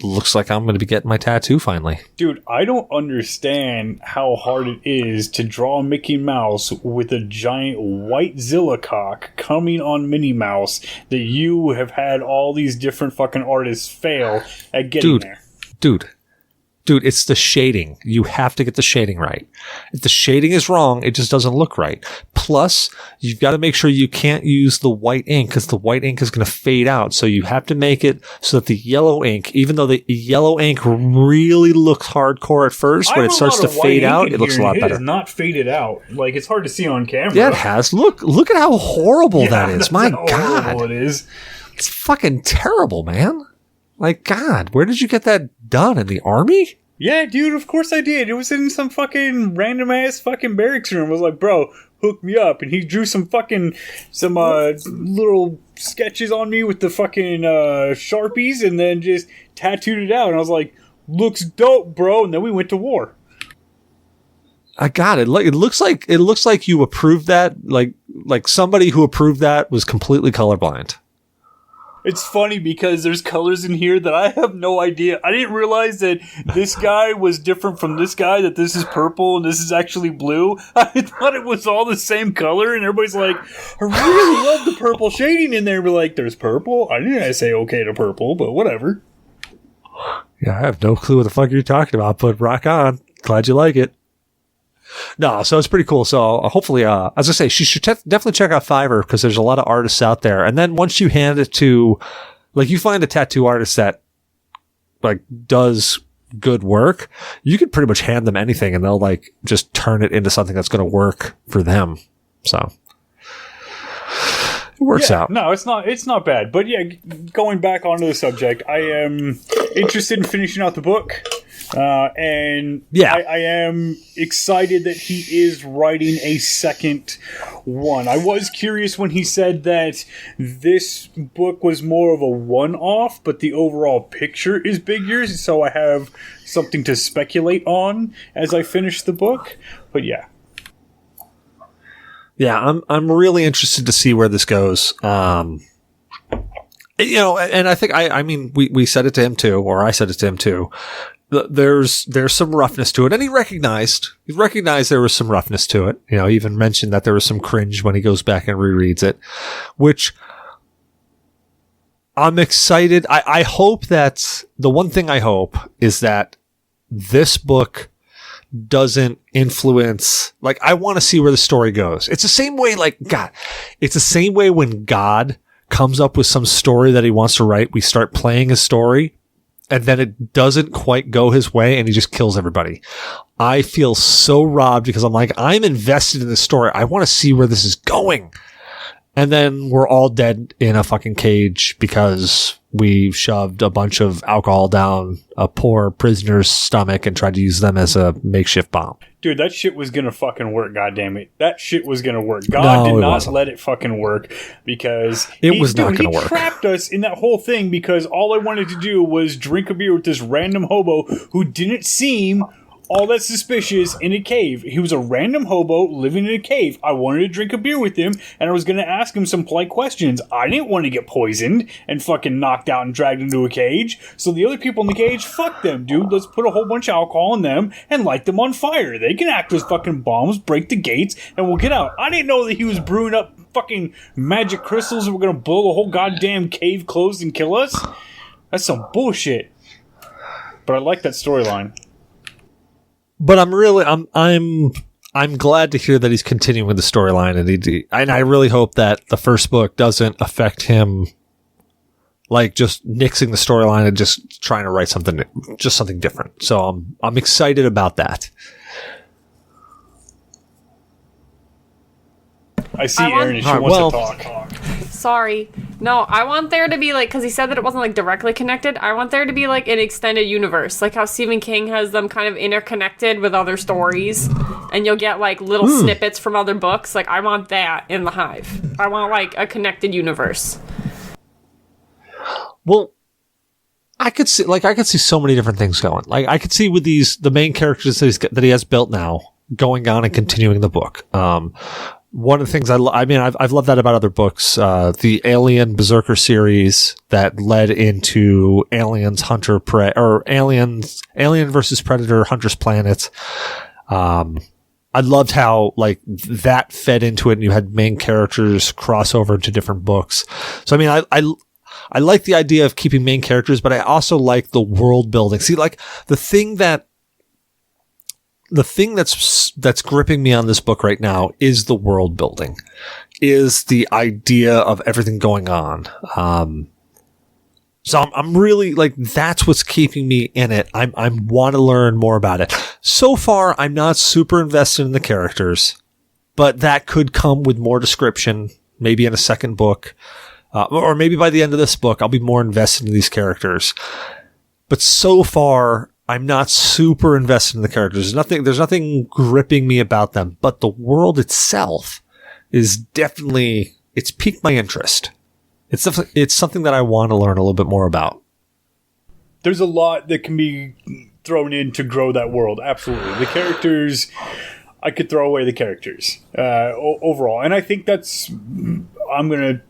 Speaker 1: looks like I'm going to be getting my tattoo finally.
Speaker 2: Dude, I don't understand how hard it is to draw Mickey Mouse with a giant white Zilla cock coming on Minnie Mouse that you have had all these different fucking artists fail at getting there. Dude, it's the shading. You have to get the shading right. If the shading is wrong, it just doesn't look right. Plus, you've got to make sure you can't use the white ink, because the white ink is going to fade out. So you have to make it so that the yellow ink, even though the yellow ink really looks hardcore at first, when it starts to fade out, it looks a lot better. It is not faded out. Like, it's hard to see on camera.
Speaker 1: Yeah, it has. Look at how horrible that is. My
Speaker 2: how
Speaker 1: God.
Speaker 2: horrible it is.
Speaker 1: It's fucking terrible, man. Like, God, where did you get that done? In the army?
Speaker 2: Yeah, dude, of course I did. It was in some fucking random-ass fucking barracks room. I was like, bro, hook me up. And he drew some little sketches on me with the fucking Sharpies, and then just tattooed it out. And I was like, looks dope, bro. And then we went to war.
Speaker 1: I got it. It looks like you approved that. Like somebody who approved that was completely colorblind.
Speaker 2: It's funny because there's colors in here that I have no idea. I didn't realize that this guy was different from this guy, that this is purple and this is actually blue. I thought it was all the same color, and everybody's like, I really love the purple shading in there. We're like, there's purple? I didn't say okay to purple, but whatever.
Speaker 1: Yeah, I have no clue what the fuck you're talking about, but rock on. Glad you like it. No, so it's pretty cool. So hopefully, as I say, she should definitely check out Fiverr, because there's a lot of artists out there. And then once you hand it to, like, you find a tattoo artist that like does good work, you can pretty much hand them anything and they'll like just turn it into something that's going to work for them. So it works out.
Speaker 2: No, it's not bad. But yeah, going back onto the subject, I am interested in finishing out the book. And yeah, I am excited that he is writing a second one. I was curious when he said that this book was more of a one-off, but the overall picture is bigger, so I have something to speculate on as I finish the book. But yeah.
Speaker 1: Yeah, I'm really interested to see where this goes. You know, and I think I mean we said it to him too, or I said it to him too. There's some roughness to it, and he recognized there was some roughness to it. You know, he even mentioned that there was some cringe when he goes back and rereads it, which I'm excited. I hope that the one thing I hope is that this book doesn't influence, like, I want to see where the story goes. It's the same way, like, God, it's the same way when God comes up with some story that he wants to write, we start playing his story, and then it doesn't quite go his way and he just kills everybody. I feel so robbed because I'm like, I'm invested in this story. I want to see where this is going. And then we're all dead in a fucking cage because we shoved a bunch of alcohol down a poor prisoner's stomach and tried to use them as a makeshift bomb.
Speaker 2: Dude, that shit was gonna fucking work, goddammit. That shit was gonna work. God did not let it fucking work because
Speaker 1: it was not gonna work.
Speaker 2: He trapped us in that whole thing because all I wanted to do was drink a beer with this random hobo who didn't seem all that suspicious in a cave. He was a random hobo living in a cave. I wanted to drink a beer with him, and I was going to ask him some polite questions. I didn't want to get poisoned and fucking knocked out and dragged into a cage. So the other people in the cage, fuck them, dude. Let's put a whole bunch of alcohol in them and light them on fire. They can act as fucking bombs, break the gates, and we'll get out. I didn't know that he was brewing up fucking magic crystals and we're going to blow the whole goddamn cave closed and kill us. That's some bullshit. But I like that storyline.
Speaker 1: But I'm glad to hear that he's continuing the storyline, and I really hope that the first book doesn't affect him, like just nixing the storyline and just trying to write something different. So I'm excited about that.
Speaker 2: I see
Speaker 3: I want-
Speaker 2: Erin and she
Speaker 1: Alright,
Speaker 2: wants
Speaker 1: well-
Speaker 2: to talk.
Speaker 3: Sorry. No, I want there to be like, because he said that it wasn't like directly connected. I want there to be like an extended universe, like how Stephen King has them kind of interconnected with other stories, and you'll get like little snippets from other books. Like I want that in the Hive. I want like a connected universe.
Speaker 1: Well, I could see so many different things going. Like I could see with the main characters that he has built now going on and continuing the book. One of the things I've loved that about other books, the Alien Berserker series that led into Alien versus Predator Hunter's Planet. I loved how like that fed into it, and you had main characters cross over into different books. So I mean, I like the idea of keeping main characters, but I also like the world building. See, like the thing that's gripping me on this book right now is the world building, is the idea of everything going on. So I'm really like, that's what's keeping me in it. I want to learn more about it. So far, I'm not super invested in the characters, but that could come with more description, maybe in a second book, or maybe by the end of this book, I'll be more invested in these characters. But so far, I'm not super invested in the characters. There's nothing gripping me about them, but the world itself is definitely, it's piqued my interest. It's something that I want to learn a little bit more about.
Speaker 2: There's a lot that can be thrown in to grow that world. Absolutely. The characters, I could throw away the characters overall. And I think I'm going to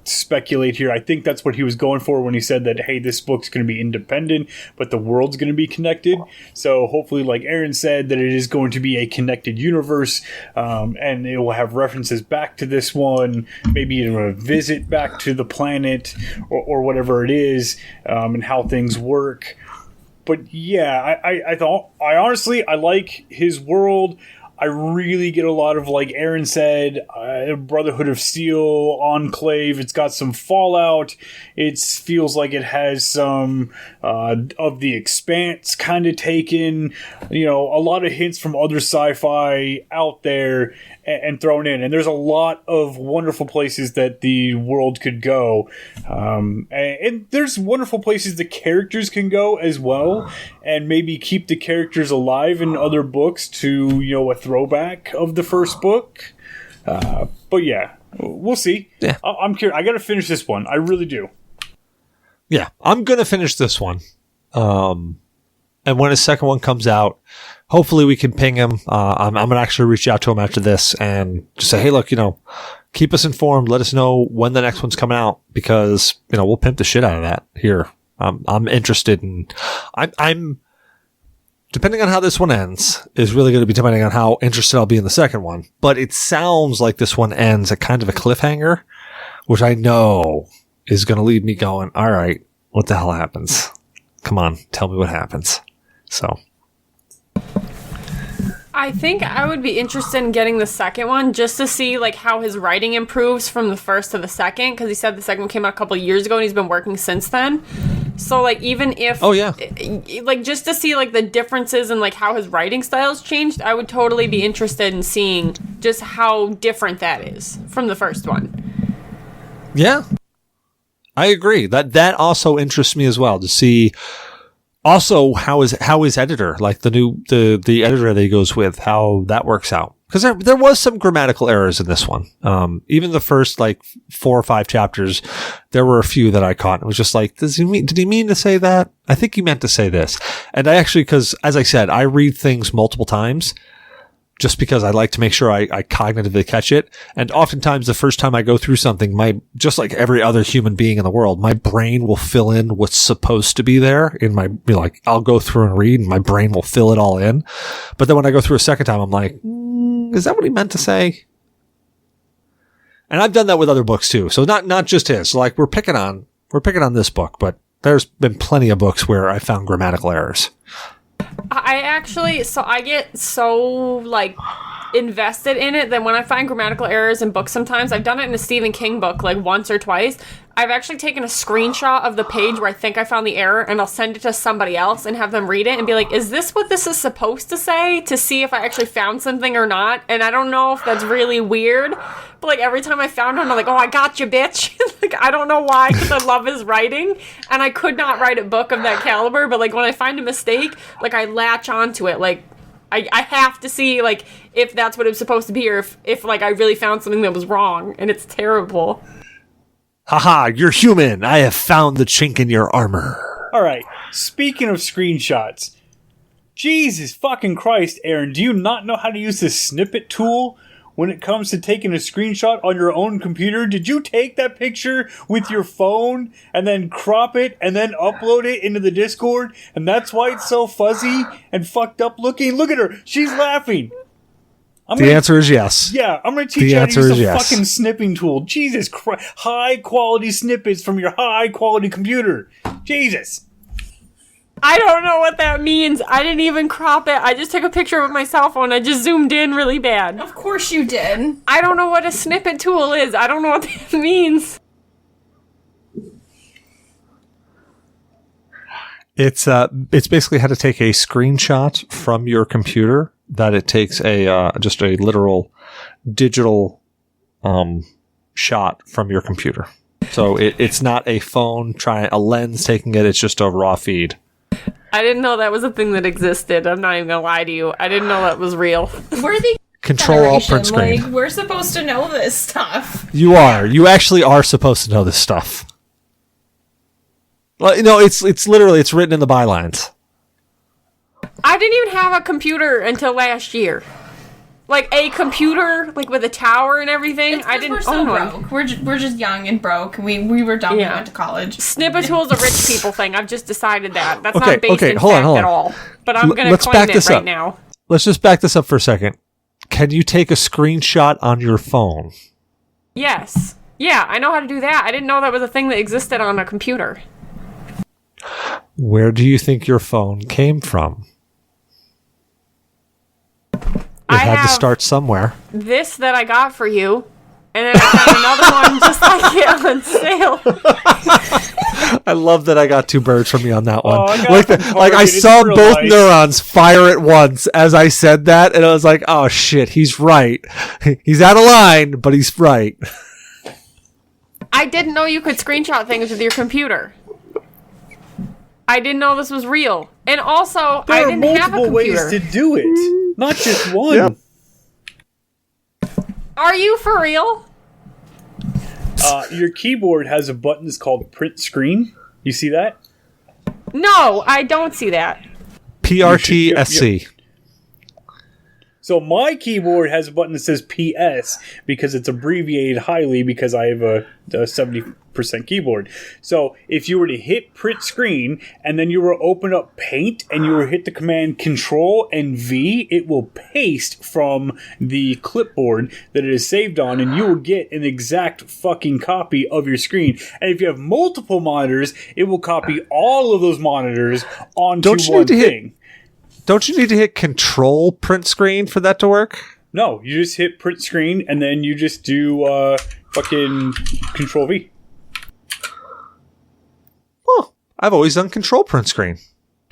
Speaker 2: speculate here. I think that's what he was going for when he said that, hey, this book's going to be independent, but the world's going to be connected. So hopefully, like Erin said, that it is going to be a connected universe, and it will have references back to this one, maybe a visit back to the planet or whatever it is, and how things work. But yeah, I honestly like his world. I really get a lot of, like Erin said, Brotherhood of Steel, Enclave. It's got some Fallout. It feels like it has some of The Expanse kind of taken. You know, a lot of hints from other sci-fi out there and thrown in. And there's a lot of wonderful places that the world could go. And there's wonderful places the characters can go as well. And maybe keep the characters alive in other books to, you know, a throwback of the first book. But yeah, we'll see.
Speaker 1: Yeah.
Speaker 2: I'm curious. I got to finish this one. I really do.
Speaker 1: Yeah, I'm going to finish this one. And when his second one comes out, hopefully we can ping him. I'm going to actually reach out to him after this and just say, hey, look, you know, keep us informed. Let us know when the next one's coming out, because, you know, we'll pimp the shit out of that here. I'm interested in, I'm depending on how this one ends is really going to be depending on how interested I'll be in the second one. But it sounds like this one ends at kind of a cliffhanger, which I know is going to leave me going, all right, what the hell happens? Come on, tell me what happens. So
Speaker 3: I think I would be interested in getting the second one just to see like how his writing improves from the first to the second, because he said the second one came out a couple of years ago and he's been working since then. So like even if like just to see like the differences in like how his writing style's changed, I would totally be interested in seeing just how different that is from the first one.
Speaker 1: Yeah, I agree. That also interests me as well, to see also how his editor, like the editor that he goes with, how that works out. Because there was some grammatical errors in this one. Even the first like 4 or 5 chapters, there were a few that I caught. It was just like, did he mean to say that? I think he meant to say this. And I actually, because as I said, I read things multiple times, just because I like to make sure I cognitively catch it. And oftentimes the first time I go through something, just like every other human being in the world, my brain will fill in what's supposed to be there in my, like, I'll go through and read and my brain will fill it all in. But then when I go through a second time, I'm like, is that what he meant to say? And I've done that with other books too. So not just his. So like we're picking on this book, but there's been plenty of books where I found grammatical errors.
Speaker 3: I get so, like, invested in it that when I find grammatical errors in books sometimes, I've done it in a Stephen King book, like, once or twice, I've actually taken a screenshot of the page where I think I found the error, and I'll send it to somebody else and have them read it and be like, is this what this is supposed to say? To see if I actually found something or not. And I don't know if that's really weird, but like every time I found one, I'm like, oh, I got you, bitch. Like, I don't know why, because I love his writing, and I could not write a book of that caliber, but like when I find a mistake, like I latch onto it. Like, I have to see like if that's what it was supposed to be, or if like I really found something that was wrong, and it's terrible.
Speaker 1: Haha, you're human. I have found the chink in your armor.
Speaker 2: All right. Speaking of screenshots, Jesus fucking Christ, Aaron, do you not know how to use the snippet tool when it comes to taking a screenshot on your own computer? Did you take that picture with your phone and then crop it and then upload it into the Discord? And that's why it's so fuzzy and fucked up looking? Look at her. She's laughing.
Speaker 1: The answer is yes.
Speaker 2: Yeah, I'm going to teach you how to use a fucking snipping tool. Jesus Christ. High quality snippets from your high quality computer. Jesus.
Speaker 3: I don't know what that means. I didn't even crop it. I just took a picture with my cell phone. I just zoomed in really bad.
Speaker 4: Of course you did.
Speaker 3: I don't know what a snippet tool is. I don't know what that means.
Speaker 1: It's basically how to take a screenshot from your computer that it takes just a literal digital shot from your computer. So it's not a phone a lens taking it. It's just a raw feed.
Speaker 3: I didn't know that was a thing that existed. I'm not even gonna lie to you. I didn't know that was real.
Speaker 4: We're the
Speaker 1: Control Alt Print Screen.
Speaker 4: Like, we're supposed to know this stuff.
Speaker 1: You are. You actually are supposed to know this stuff. Well, it's literally written in the bylines.
Speaker 3: I didn't even have a computer until last year. Like a computer, like with a tower and everything.
Speaker 4: It's 'cause we're so broke. We're just young and broke. We were dumb. We went to college.
Speaker 3: Snippet tool's a rich people thing. I've just decided that. That's not based in fact at all. But I'm going to claim it right now.
Speaker 1: Let's just back this up for a second. Can you take a screenshot on your phone?
Speaker 3: Yes. Yeah, I know how to do that. I didn't know that was a thing that existed on a computer.
Speaker 1: Where do you think your phone came from? It had to start somewhere.
Speaker 3: This that I got for you, and then I found another one just like it on sale.
Speaker 1: I love that I got two birds from you on that one.
Speaker 2: Oh,
Speaker 1: I saw both neurons fire at once as I said that, and I was like, oh shit, he's right. He's out of line, but he's right.
Speaker 3: I didn't know you could screenshot things with your computer. I didn't know this was real. And also, I didn't have a computer.
Speaker 2: There are multiple ways to do it. Not just one.
Speaker 1: Yep.
Speaker 3: Are you for real?
Speaker 2: Your keyboard has a button that's called Print Screen. You see that?
Speaker 3: No, I don't see that.
Speaker 1: PRTSC.
Speaker 2: So my keyboard has a button that says PS because it's abbreviated highly because I have a 70% keyboard. So if you were to hit print screen and then you were to open up Paint and you were to hit the command Control and V, it will paste from the clipboard that it is saved on, and you will get an exact fucking copy of your screen. And if you have multiple monitors, it will copy all of those monitors onto one thing.
Speaker 1: Don't you need to hit Control Print Screen for that to work?
Speaker 2: No, you just hit Print Screen and then you just do fucking Control V.
Speaker 1: Well, I've always done Control Print Screen.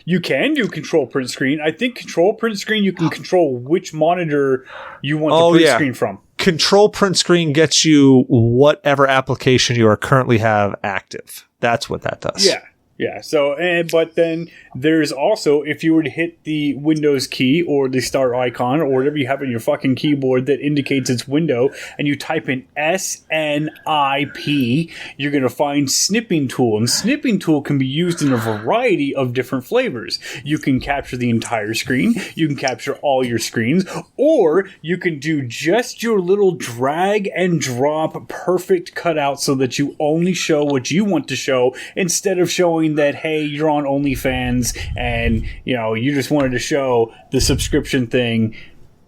Speaker 2: You can do Control Print Screen. I think Control Print Screen, you can control which monitor you want the print screen from.
Speaker 1: Control Print Screen gets you whatever application you are currently have active. That's what that does.
Speaker 2: Yeah. Yeah, so, but then there's also, if you were to hit the Windows key or the start icon or whatever you have on your fucking keyboard that indicates it's window, and you type in SNIP, you're going to find Snipping Tool. And Snipping Tool can be used in a variety of different flavors. You can capture the entire screen, you can capture all your screens, or you can do just your little drag and drop perfect cutout so that you only show what you want to show instead of showing that, hey, you're on OnlyFans and, you know, you just wanted to show the subscription thing,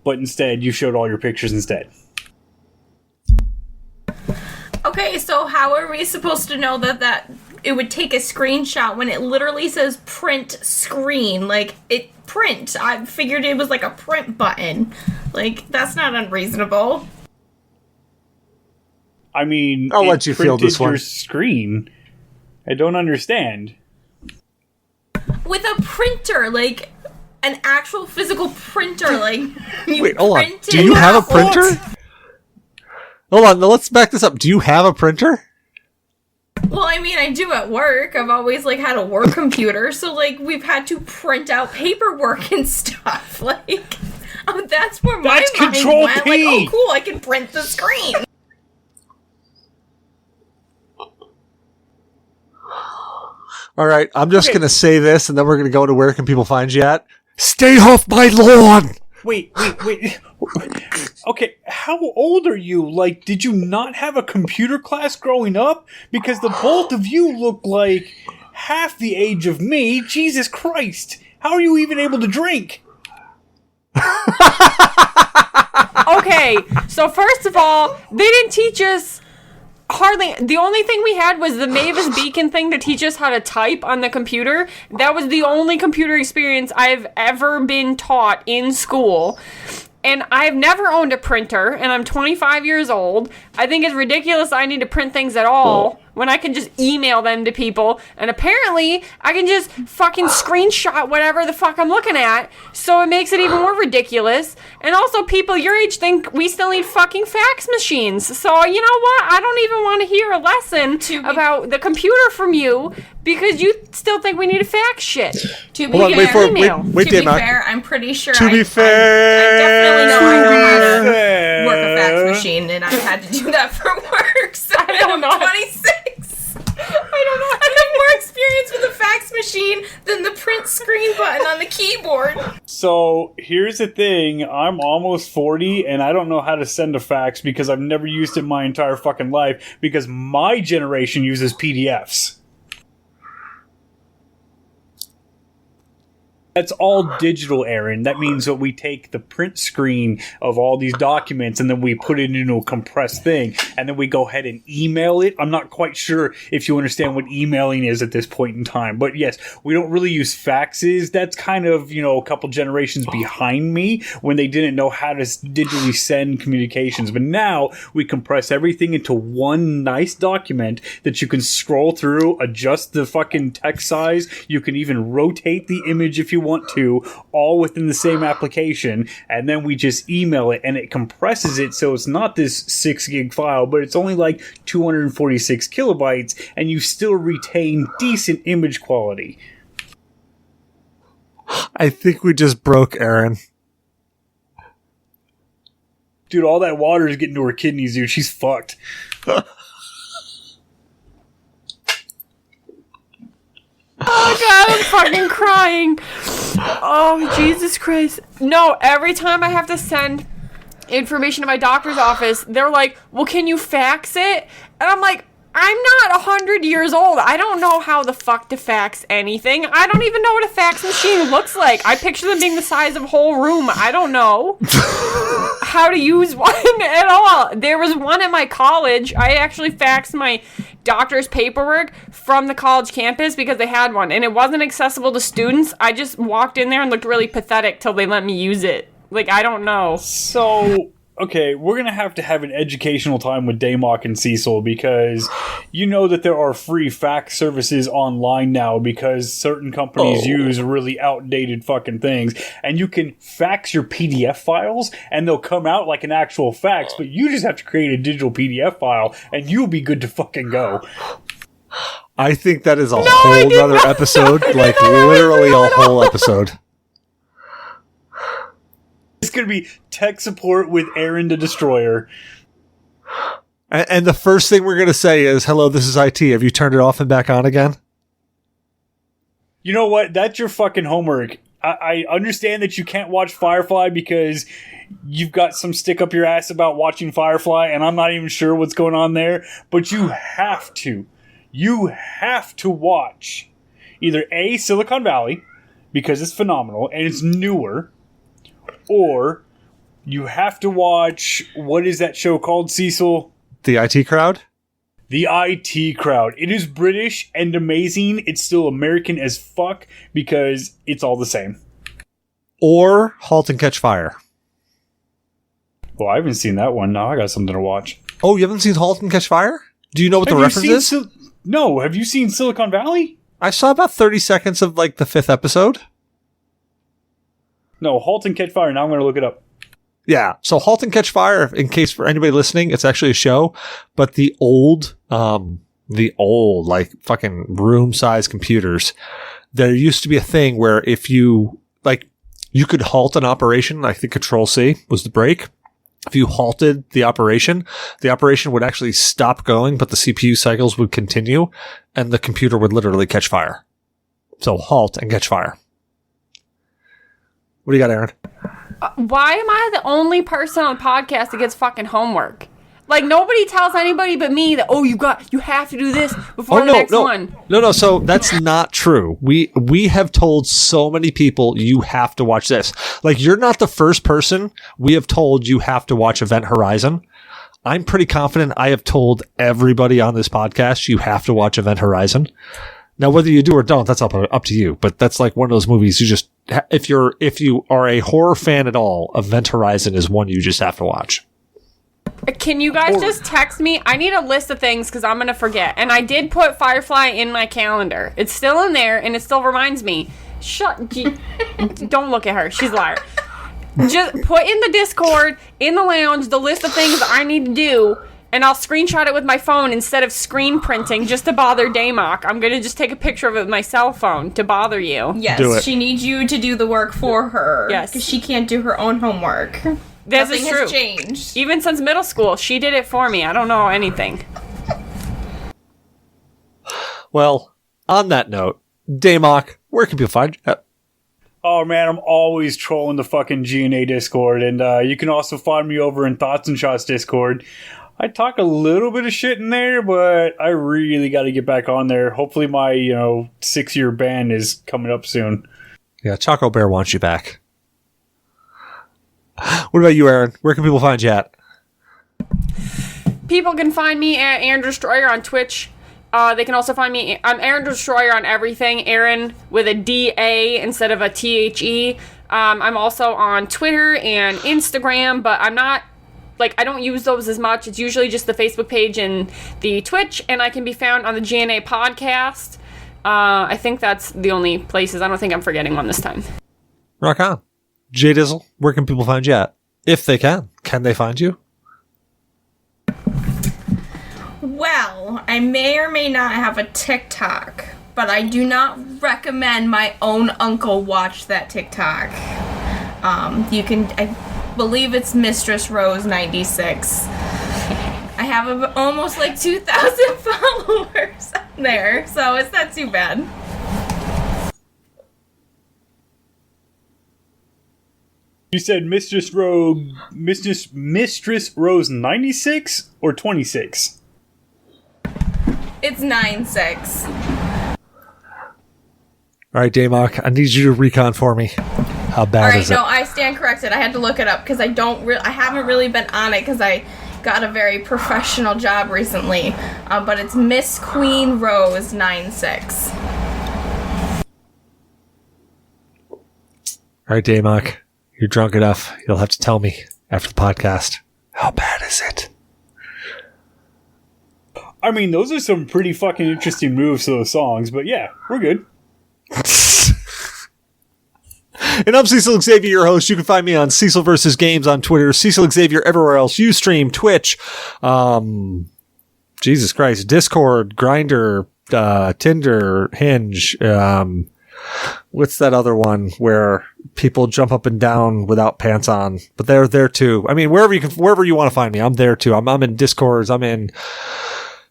Speaker 2: but instead you showed all your pictures instead.
Speaker 4: Okay, so how are we supposed to know that it would take a screenshot when it literally says print screen? Like, print. I figured it was like a print button. Like, that's not unreasonable.
Speaker 2: I mean,
Speaker 1: I'll let you field this one.
Speaker 2: Your screen. I don't understand.
Speaker 4: With a printer, like an actual physical printer, like
Speaker 1: wait, hold on. Do you have a printer? Hold on, now let's back this up. Do you have a printer?
Speaker 4: Well, I mean, I do at work. I've always like had a work computer, so like we've had to print out paperwork and stuff. Like, that's where my mind
Speaker 2: Control
Speaker 4: went.
Speaker 2: P.
Speaker 4: Like, oh, cool, I can print the screen.
Speaker 1: All right, I'm just going to say this, and then we're going to go to where can people find you at. Stay off my lawn!
Speaker 2: Wait. Okay, how old are you? Like, did you not have a computer class growing up? Because the both of you look like half the age of me. Jesus Christ. How are you even able to drink?
Speaker 3: Okay, so first of all, they didn't teach us hardly. The only thing we had was the Mavis Beacon thing to teach us how to type on the computer. That was the only computer experience I've ever been taught in school. And I've never owned a printer, and I'm 25 years old. I think it's ridiculous I need to print things at all when I can just email them to people. And apparently, I can just fucking screenshot whatever the fuck I'm looking at. So it makes it even more ridiculous. And also, people your age think we still need fucking fax machines. So, you know what? I don't even want to hear a lesson about the computer from you because you still think we need to fax shit.
Speaker 4: To be fair,
Speaker 1: wait,
Speaker 4: to be fair, I'm pretty sure
Speaker 1: To be
Speaker 4: I
Speaker 1: fair,
Speaker 4: definitely know how to work a fax machine, and I've had to do that for work. So
Speaker 3: I don't know.
Speaker 4: I'm 26. I have more experience with a fax machine than the print screen button on the keyboard.
Speaker 2: So, here's the thing. I'm almost 40, and I don't know how to send a fax because I've never used it my entire fucking life because my generation uses PDFs. That's all digital, Erin. That means that we take the print screen of all these documents and then we put it into a compressed thing and then we go ahead and email it. I'm not quite sure if you understand what emailing is at this point in time. But yes, we don't really use faxes. That's kind of, a couple generations behind me when they didn't know how to digitally send communications. But now we compress everything into one nice document that you can scroll through, adjust the fucking text size. You can even rotate the image if you want to, all within the same application, and then we just email it and it compresses it so it's not this 6 gig file, but it's only like 246 kilobytes and you still retain decent image quality.
Speaker 1: I think we just broke Erin.
Speaker 2: Dude, all that water is getting to her kidneys, dude. She's fucked.
Speaker 3: Oh god, I'm fucking crying. Oh, Jesus Christ. No, every time I have to send information to my doctor's office, they're like, well, can you fax it? And I'm like, I'm not 100 years old. I don't know how the fuck to fax anything. I don't even know what a fax machine looks like. I picture them being the size of a whole room. I don't know how to use one at all. There was one at my college. I actually faxed my doctor's paperwork from the college campus because they had one, and it wasn't accessible to students. I just walked in there and looked really pathetic till they let me use it. Like, I don't know.
Speaker 2: So, okay, we're going to have an educational time with Damok and Cecil because you know that there are free fax services online now because certain companies use really outdated fucking things, and you can fax your PDF files and they'll come out like an actual fax, but you just have to create a digital PDF file and you'll be good to fucking go.
Speaker 1: I think that is a whole nother episode, like literally a whole episode.
Speaker 2: It's going to be tech support with Erin Da Destroyer.
Speaker 1: And the first thing we're going to say is, hello, this is IT. Have you turned it off and back on again?
Speaker 2: You know what? That's your fucking homework. I understand that you can't watch Firefly because you've got some stick up your ass about watching Firefly, and I'm not even sure what's going on there, but you have to. You have to watch either A, Silicon Valley, because it's phenomenal, and it's newer, or you have to watch, what is that show called, Cecil?
Speaker 1: The IT Crowd?
Speaker 2: The IT Crowd. It is British and amazing. It's still American as fuck because it's all the same.
Speaker 1: Or Halt and Catch Fire.
Speaker 2: Well, I haven't seen that one. Now I got something to watch.
Speaker 1: Oh, you haven't seen *Halt and Catch Fire*? Do you know what the reference is?
Speaker 2: No. Have you seen Silicon Valley?
Speaker 1: I saw about 30 seconds of like the 5th episode.
Speaker 2: No, *Halt and Catch Fire*. Now I'm going to look it up.
Speaker 1: Yeah. So *Halt and Catch Fire*, in case for anybody listening, it's actually a show, but the old like fucking room-sized computers, there used to be a thing where if you could halt an operation, like the Control-C was the brake. If you halted the operation would actually stop going, but the CPU cycles would continue, and the computer would literally catch fire. So halt and catch fire. What do you got, Aaron?
Speaker 3: Why am I the only person on the podcast that gets fucking homework? Like, nobody tells anybody but me that, you have to do this before the next one.
Speaker 1: No, so that's not true. We have told so many people you have to watch this. Like, you're not the first person we have told you have to watch Event Horizon. I'm pretty confident I have told everybody on this podcast you have to watch Event Horizon. Now, whether you do or don't, that's up to you. But that's like one of those movies you just, if you are a horror fan at all, Event Horizon is one you just have to watch.
Speaker 3: Can you guys just text me? I need a list of things because I'm going to forget. And I did put Firefly in my calendar. It's still in there and it still reminds me. Don't look at her. She's a liar. Just put in the Discord, in the lounge, the list of things I need to do. And I'll screenshot it with my phone instead of screen printing just to bother Damok. I'm going to just take a picture of it with my cell phone to bother you.
Speaker 4: Yes, she needs you to do the work for her.
Speaker 3: Yes.
Speaker 4: Because she can't do her own homework.
Speaker 3: This
Speaker 4: Nothing
Speaker 3: is true.
Speaker 4: has changed.
Speaker 3: Even since middle school, she did it for me. I don't know anything.
Speaker 1: Well, on that note, Damok, where can people find you?
Speaker 2: Oh man, I'm always trolling the fucking G.N.A. Discord, and you can also find me over in Thoughts and Shots Discord. I talk a little bit of shit in there, but I really got to get back on there. Hopefully my 6-year ban is coming up soon.
Speaker 1: Yeah, Choco Bear wants you back. What about you, Aaron? Where can people find you at?
Speaker 3: People can find me at Erin Da Destroyer on Twitch. They can also find me. I'm Erin Da Destroyer on everything. Aaron with a D-A instead of a T-H-E. I'm also on Twitter and Instagram, but I'm not, I don't use those as much. It's usually just the Facebook page and the Twitch, and I can be found on the G.N.A. podcast. I think that's the only places. I don't think I'm forgetting one this time.
Speaker 1: Rock on. J Dizzle, where can people find you at? If they can. Can they find you?
Speaker 4: Well, I may or may not have a TikTok, but I do not recommend my own uncle watch that TikTok. I believe it's Mistress Rose 96. I have almost 2,000 followers on there, so it's not too bad.
Speaker 2: You said Mistress Rose 96 or 26?
Speaker 4: It's 96.
Speaker 1: All right, Damok, I need you to recon for me. How bad is it?
Speaker 4: No, I stand corrected. I had to look it up because I haven't really been on it because I got a very professional job recently. But it's Miss Queen Rose 96.
Speaker 1: All right, Damok, you're drunk enough. You'll have to tell me after the podcast. How bad is it?
Speaker 2: I mean, those are some pretty fucking interesting moves to those songs, but yeah, we're good.
Speaker 1: And I'm Cecil Xavier, your host. You can find me on Cecil vs. Games on Twitter, Cecil Xavier everywhere else. Ustream, Twitch, Jesus Christ, Discord, Grindr, Tinder, Hinge. What's that other one where people jump up and down without pants on? But they're there too. I mean, wherever you want to find me, I'm there too. I'm in Discords. I'm in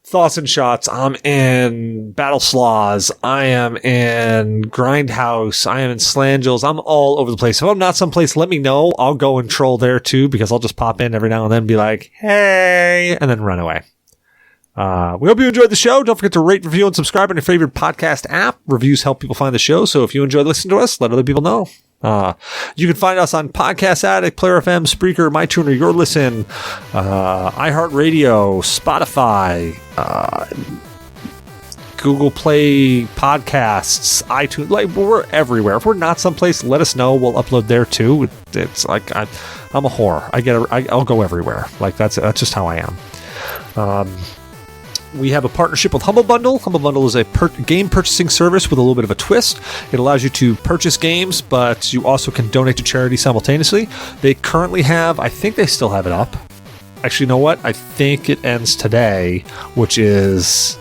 Speaker 1: Thoughts and Shots. I'm in Battle Slaws. I am in Grindhouse. I am in Slangels. I'm all over the place. If I'm not someplace, let me know. I'll go and troll there too, because I'll just pop in every now and then and be like, hey, and then run away. We hope you enjoyed the show. Don't forget to rate, review, and subscribe on your favorite podcast app. Reviews help people find the show, so if you enjoy listening to us, let other people know. You can find us on Podcast Addict, Player FM, Spreaker, MyTuner, Your Listen, iHeartRadio, Spotify, Google Play Podcasts, iTunes. We're everywhere. If we're not someplace, let us know. We'll upload there too. It's I'm a whore. I'll go everywhere. That's just how I am. We have a partnership with Humble Bundle. Humble Bundle is a game purchasing service with a little bit of a twist. It allows you to purchase games, but you also can donate to charity simultaneously. They currently have, I think they still have it up. Actually, you know what? I think it ends today, which is...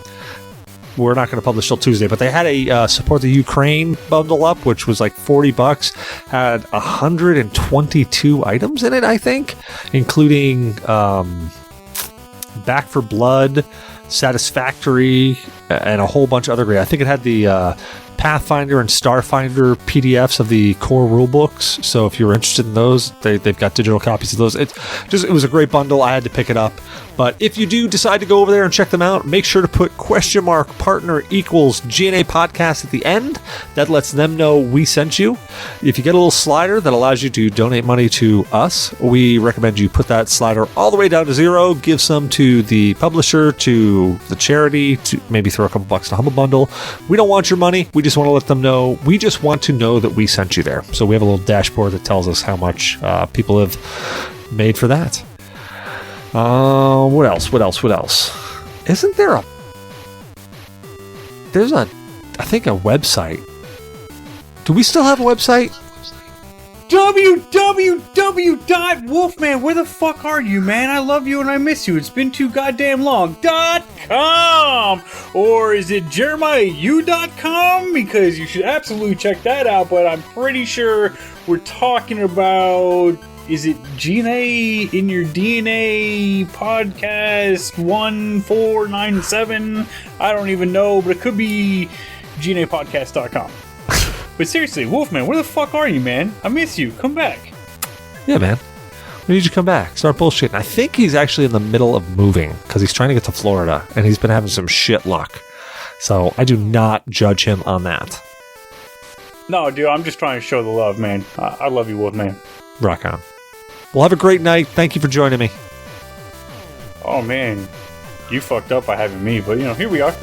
Speaker 1: We're not going to publish till Tuesday, but they had a support the Ukraine bundle up, which was like $40. Had 122 items in it, I think, including Back for Blood, Satisfactory, and a whole bunch of other great. I think it had the Pathfinder and Starfinder PDFs of the core rulebooks. So if you're interested in those, they've got digital copies of those. It was a great bundle. I had to pick it up. But if you do decide to go over there and check them out, make sure to put !partner equals G.N.A podcast at the end. That lets them know we sent you. If you get a little slider that allows you to donate money to us, we recommend you put that slider all the way down to zero, give some to the publisher, to the charity, to maybe throw a couple bucks to Humble Bundle. We don't want your money. We just want to let them know. We just want to know that we sent you there. So we have a little dashboard that tells us how much people have made for that. What else? Isn't there there's I think a website. Do we still have a website?
Speaker 2: www.wolfman, where the fuck are you, man? I love you and I miss you. It's been too goddamn long. .com! Or is it JeremiahU.com? Because you should absolutely check that out, but I'm pretty sure we're talking about... Is it G.N.A in your DNA podcast 1497? I don't even know, but it could be GNApodcast.com. But seriously, Wolfman, where the fuck are you, man? I miss you. Come back.
Speaker 1: Yeah, man. We need you to come back. Start bullshitting. I think he's actually in the middle of moving because he's trying to get to Florida and he's been having some shit luck. So I do not judge him on that.
Speaker 2: No, dude, I'm just trying to show the love, man. I love you, Wolfman.
Speaker 1: Rock on. Well, have a great night. Thank you for joining me.
Speaker 2: Oh, man. You fucked up by having me, but, here we are.